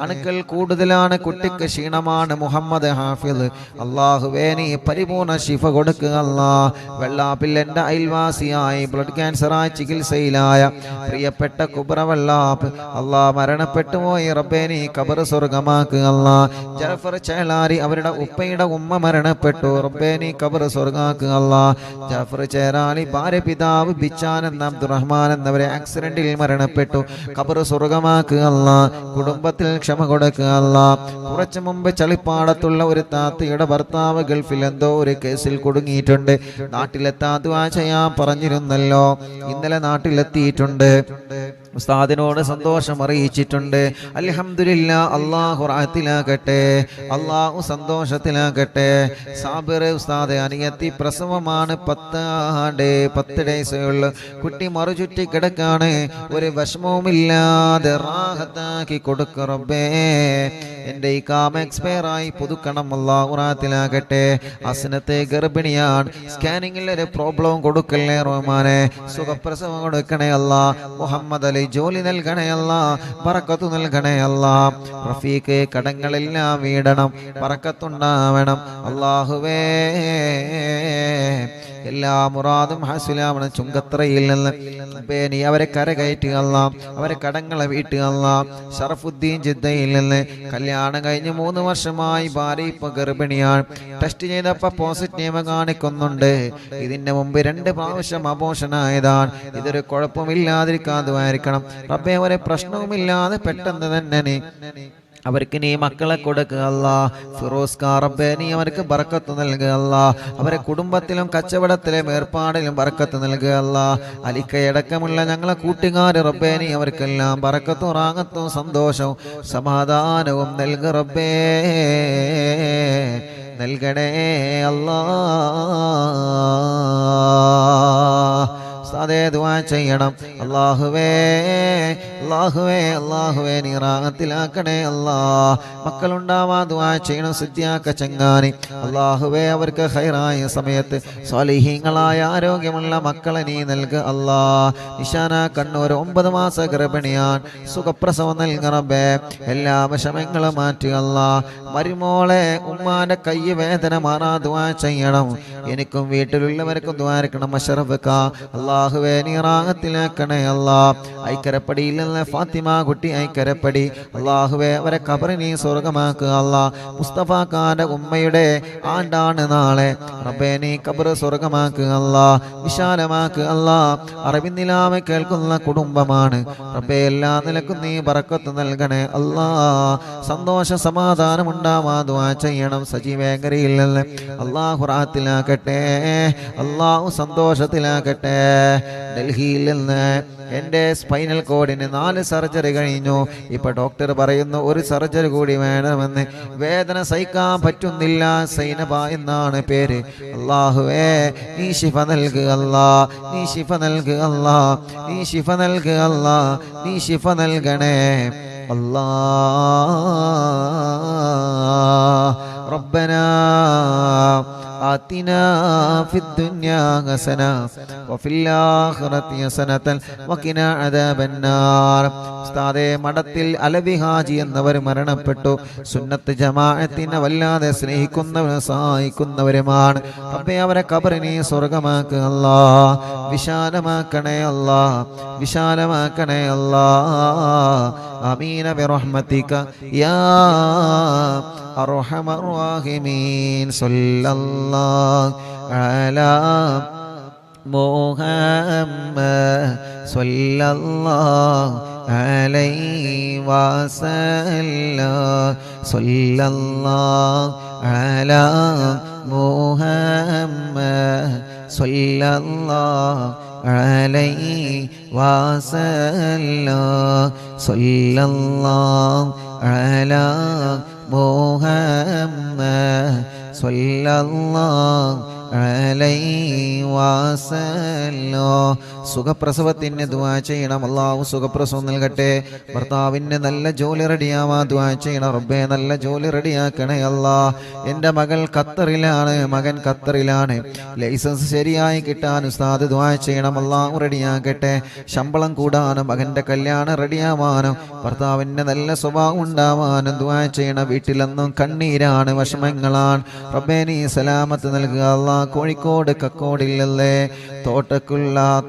അണുക്കൾ കൂടുതലാണ്, കുട്ടിക്ക് ക്ഷീണമാണ്. മുഹമ്മദ് ഹാഫിദ് അല്ലാഹുവേ നീ പരിപൂർണ ശിഫ കൊടുക്കുക അല്ലാ. വെള്ളാപ്പിൽ എൻ്റെ അയൽവാസിയായി ബ്ലഡ് ക്യാൻസറായി ചികിത്സയിലായ പ്രിയപ്പെട്ട കുബ്ര വെള്ളാപ്പ് അല്ലാ മരണപ്പെട്ടു പോയി റബ്ബേ നീ ഖബർ സ്വർഗമാക്കുക അല്ലാ. ജഅഫർ ചേലാരി അവരുടെ ഉപ്പയുടെ ഉമ്മ മരണപ്പെട്ടു, റബ്ബേ നീ ഖബർ സ്വർഗമാക്കുക അല്ലാ. ജഅഫർ ചേലാരി ഭാര്യ പിതാവ് ബിച്ചാൻ എന്ന അബ്ദുറഹ്മാൻ എന്നവരെ ആക്സിഡന്റിൽ മരണപ്പെട്ടു, ഖബർ സ്വർഗമാക്കുക അല്ലാ. കുടുംബത്തിൽ ക്ഷമ കൊടുക്കുക അല്ലാ. കുറച്ചു മുമ്പ് ചളിപ്പാടത്തുള്ള ഒരു താത്തയുടെ ഭർത്താവ് ഗൾഫിൽ എന്തോ ഒരു കേസിൽ കുടുങ്ങിയിട്ടുണ്ട്. നാട്ടിലെത്താൻ ദുആ ചെയ്യാൻ പറഞ്ഞിരുന്നല്ലോ, ഇന്നലെ നാട്ടിലെത്തിയിട്ടുണ്ട്. ഉസ്താദിനോട് സന്തോഷം അറിയിച്ചിട്ടുണ്ട്. അൽഹംദുലില്ലാ. അല്ലാഹു റാഹത്തിലാക്കട്ടെ, അല്ലാഹു സന്തോഷത്തിലാക്കട്ടെ. സാബിർ ഉസ്താദ് അനിയത്തി പ്രസവമാണ്, 10 ഡേയ്സേ ഉള്ളു. കുട്ടി മറുചുറ്റി കിടക്കാണ്, ഒരു വിഷമവുമില്ലാതെ റാഹത്താക്കി കൊടുക്ക റബ്ബേ. എൻ്റെ ഈ കാമ എക്സ്പയർ ആയി പുതുക്കണം, അല്ലാഹു റാഹത്തിലാക്കട്ടെ. അസ്നത്തെ ഗർഭിണിയാണ്, സ്കാനിങ്ങിൽ ഒരു പ്രോബ്ലം കൊടുക്കല്ലേ റഹ്മാനെ. സുഖപ്രസവം കൊടുക്കണേ അല്ലാ. മുഹമ്മദ് അലി ജോലി നൽകണേ അല്ലാ, ബറക്കത്ത് നൽകണേ അല്ലാ. റഫീഖ് കടങ്ങളെല്ലാം വീടണം, ബറക്കത്തുണ്ടാവണം അല്ലാഹുവേ. എല്ലാ മുറാദും ഹാസിലാവണം. ചുങ്കത്രയിൽ നിന്ന് നീ അവരെ കരകയറ്റുക അല്ലാ, അവരെ കടങ്ങളെ വീട്ടുക അല്ലാ. ഷറഫുദ്ദീൻ ജിദ്ദയിൽ നിന്ന് കല്യാണം കഴിഞ്ഞ് 3 വർഷമായി, ഭാര്യ ഇപ്പൊ ഗർഭിണിയാണ്. ടെസ്റ്റ് ചെയ്തപ്പോൾ പോസിറ്റീവ് കാണിക്കുന്നുണ്ട്. ഇതിന്റെ മുമ്പ് 2 പ്രാവശ്യം അബോഷനായതാണ്. ഇതൊരു കുഴപ്പമില്ലാതിരിക്കാതുമായിരിക്കണം റബ്ബേ. ഒരു പ്രശ്നവുമില്ലാതെ പെട്ടെന്ന് തന്നെ അവർക്ക് നീ മക്കളെ കൊടുക്കുക അല്ലാ. ഫിറോസ് ഖാൻ റബ്ബേ നീ അവർക്ക് ബർക്കത്ത് നൽകുക അല്ലാ. അവരെ കുടുംബത്തിലും കച്ചവടത്തിലും ഏർപ്പാടിലും ബർക്കത്ത് നൽകുക അല്ലാ. അലിക്കയടക്കമുള്ള ഞങ്ങളെ കൂട്ടുകാര് റബ്ബേ നീ അവർക്കെല്ലാം ബർക്കത്തും റാഹത്തും സന്തോഷവും സമാധാനവും നൽകുക റബ്ബേ, നൽകണേ അല്ലാ. അതേ ദുആ ചെയ്യണം. അല്ലാഹുവേ അല്ലാഹുവേ അല്ലാഹുവേ നീ റാഹത്തിലാക്കണേ അല്ലാ. മക്കളുണ്ടാവാ ദുആ ചെയ്യണം. സിദ്ദിയാക്ക ചങ്ങാനി അല്ലാഹുവേ അവർക്ക് ഖൈറായ സമയത്ത് സ്വാലിഹീങ്ങളായ ആരോഗ്യമുള്ള മക്കളെ നീ നൽകുക അല്ലാ. നിശാന കണ്ണൂർ 9 മാസ ഗർഭിണിയാൻ സുഖപ്രസവം നൽകുക റബ്ബേ. എല്ലാ വിഷമങ്ങളും മാറ്റുക അല്ലാ. മരുമോളെ ഉമ്മാന്റെ കൈ വേദന മാറാ ദുആ ചെയ്യണം. എനിക്കും വീട്ടിലുള്ളവർക്കും ദുആ ഇറക്കണം. അഷ്റഫ് ക അല്ലാഹുവേ നീ റാഹത്തിലാക്കണേ അല്ലാ. ഐക്കരപ്പടിയിൽ നിന്ന് ഫാത്തിമ കുട്ടി ഐക്കരപ്പടി അല്ലാഹുവേ അവരെ ഖബർ നീ സ്വർഗമാക്കുക അല്ലാ. മുസ്തഫ ഖാന്റെ ഉമ്മയുടെ ആണ്ടാണ് നാളെ റബ്ബേ നീ ഖബർ സ്വർഗമാക്കുക അല്ലാ, വിശാലമാക്കുക അല്ലാ. അറിവിന്നിലാമ കേൾക്കുന്ന കുടുംബമാണ് റബ്ബേ, എല്ലാ നിലക്കും നീ ബറക്കത്ത് നൽകണേ അല്ലാ. സന്തോഷ സമാധാനം ഉണ്ടാവാ ദുആ ചെയ്യണം. സജീവേങ്കരയിൽ നിന്ന് അല്ലാഹു റാഹത്തിലാക്കട്ടെ, അല്ലാഹു സന്തോഷത്തിലാക്കട്ടെ. ഡൽഹിയിൽ നിന്ന് എൻ്റെ സ്പൈനൽ കോഡിന് 4 സർജറി കഴിഞ്ഞു. ഇപ്പൊ ഡോക്ടർ പറയുന്നു 1 സർജറി കൂടി വേണമെന്ന്. വേദന സഹിക്കാൻ പറ്റുന്നില്ല. സൈനബ എന്നാണ് പേര്. അല്ലാഹുവേ നീ ശിഫ നൽകുക അല്ലാ, നീ ശിഫ നൽകുക അല്ലാ, നീ ശിഫ നൽകുക അല്ലാ, നീ ശിഫ നൽകണേ അല്ലാ. റബ്ബനാ آتنا في الدنيا حسنة وفي الآخرة حسنة وقنا عذاب النار. ഉസ്താദേ മഠത്തിൽ അലവി ഹാജി എന്നവർ മരണപ്പെട്ടു. സുന്നത്ത് ജമാഅത്തിനെ വല്ലാതെ സ്നേഹിക്കുന്നവരും സഹായിക്കുന്നവരുമാണ് റബ്ബേ. അവരെ ഖബർ നീ സ്വർഗമാക്കുക അല്ലാ, വിശാലമാക്കണേ അല്ലാ, വിശാലമാക്കണേ അല്ലാ. ആമീന ബിറഹ്മതിക യാ അർഹമർ റഹീമീൻ. സല്ലല്ലാഹു അലാ മുഹമ്മദ് സല്ലല്ലാഹു അലൈഹി വസല്ലം. സല്ലല്ലാഹു അലാ മുഹമ്മദ് സല്ലല്ലാഹു അലൈഹി വസല്ലം. സല്ലല്ലാഹു അലാ മുഹമ്മദ് സല്ലല്ലാഹു അലൈഹി വസല്ലം. സുഖപ്രസവത്തിന് ദുആ ചെയ്യണം. അല്ലാഹു സുഖപ്രസവം നൽകട്ടെ. ഭർത്താവിന് നല്ല ജോലി റെഡിയാവാ ദുആ ചെയ്യണം റബ്ബേ. നല്ല ജോലി റെഡിയാക്കണേ അല്ലാ. എൻ്റെ മകൾ ഖത്തറിലാണ്, മകൻ ഖത്തറിലാണ്. ലൈസൻസ് ശരിയായി കിട്ടാൻ ഉസ്താദ് ദുആ ചെയ്യണം. അല്ലാഹു റെഡിയാക്കട്ടെ. ശമ്പളം കൂടാനും മകൻ്റെ കല്യാണം റെഡിയാവാനും ഭർത്താവിന് നല്ല സ്വഭാവം ഉണ്ടാവാനും ദുആ ചെയ്യണം. വീട്ടിലെന്നും കണ്ണീരാണ്, വിഷമങ്ങളാണ് റബ്ബേ. നീ സലാമത്ത് നൽകുക അല്ലാ. കോഴിക്കോട് കക്കോടില്ലല്ലേ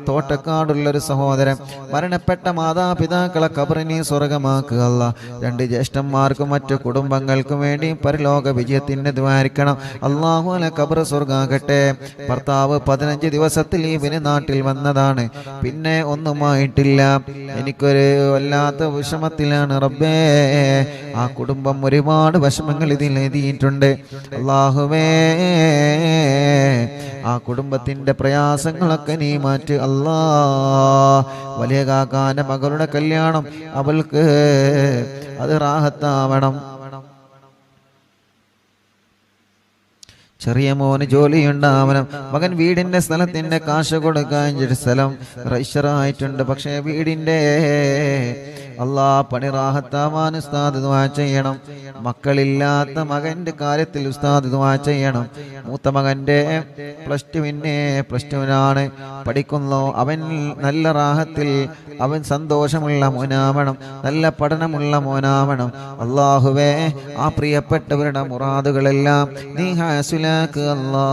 തോട്ടക്കാടുള്ളൊരു സഹോദരൻ മരണപ്പെട്ട മാതാപിതാക്കളെ ഖബറിനെ സ്വർഗമാക്കുക അല്ലാ. 2 ജ്യേഷ്ഠന്മാർക്കും മറ്റു കുടുംബങ്ങൾക്കും വേണ്ടി പരലോക വിജയത്തിന് ദ്വാരിക്കണം. അല്ലാഹു അല ഖബർ സ്വർഗാകട്ടെ. ഭർത്താവ് 15 ദിവസത്തിൽ ലീവിന് നാട്ടിൽ വന്നതാണ്, പിന്നെ ഒന്നുമായിട്ടില്ല. എനിക്കൊരു വല്ലാത്ത വിഷമത്തിലാണ് റബ്ബേ. ആ കുടുംബം ഒരുപാട് വിഷമങ്ങൾ ഇതിൽ എഴുതിയിട്ടുണ്ട്. അല്ലാഹുവേ ആ കുടുംബത്തിന്റെ പ്രയാസങ്ങളൊക്കെ നീ മാറ്റ് അല്ലാ. വലിയ കാക്കാന്റെ മകളുടെ കല്യാണം അവൾക്ക് അത് റാഹത്താവണം. ചെറിയ മോന് ജോലിയുണ്ടാവണം. മകൻ വീടിന്റെ സ്ഥലത്തിന്റെ കാശ് കൊടുക്കാൻ സ്ഥലം രജിസ്റ്ററായിട്ടുണ്ട്. പക്ഷേ വീടിന്റെ അല്ലാ പണി റാഹത്താവാൻ ഉസ്താദ് ദുആ ചെയ്യണം. മക്കളില്ലാത്ത മകന്റെ കാര്യത്തിൽ ഉസ്താദ് ദുആ ചെയ്യണം. മൂത്ത മകന്റെ പ്ലസ് ടുവിനാണ് പഠിക്കുന്നു. അവൻ നല്ല റാഹത്തിൽ, അവൻ സന്തോഷമുള്ള മോനാവണം, നല്ല പഠനമുള്ള മോനാവണം. അല്ലാഹുവേ ആ പ്രിയപ്പെട്ടവരുടെ മുറാദുകളെല്ലാം നീ ഹാസിലാക്ക് അല്ലാ,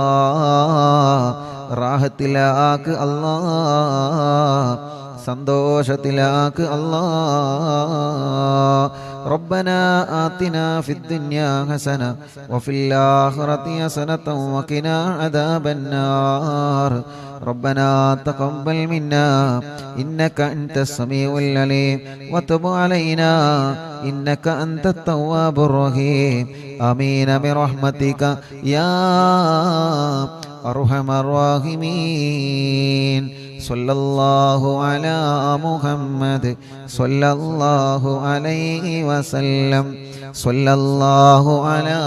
റാഹത്തിലാക്ക് അല്ലാ, സന്തോഷത്തിലാക്ക് അല്ലാ. ربنا آتنا في الدنيا حسنة وفي الآخرة حسنة وقنا عذاب النار ربنا تقبل منا إنك أنت السميع العليم وتب علينا إنك أنت التواب الرحيم آمين برحمتك يا أرحم الراحمين صلى الله على محمد صلى الله عليه وسلم صلى الله على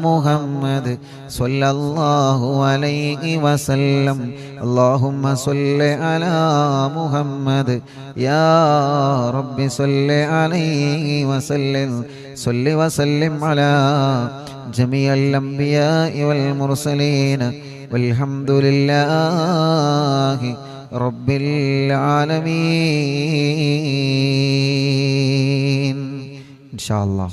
محمد صلى الله عليه وسلم اللهم صل على محمد يا رب صل عليه وسلم صل وسلم على جميع الأنبياء والمرسلين والحمد لله رب العالمين إن شاء الله.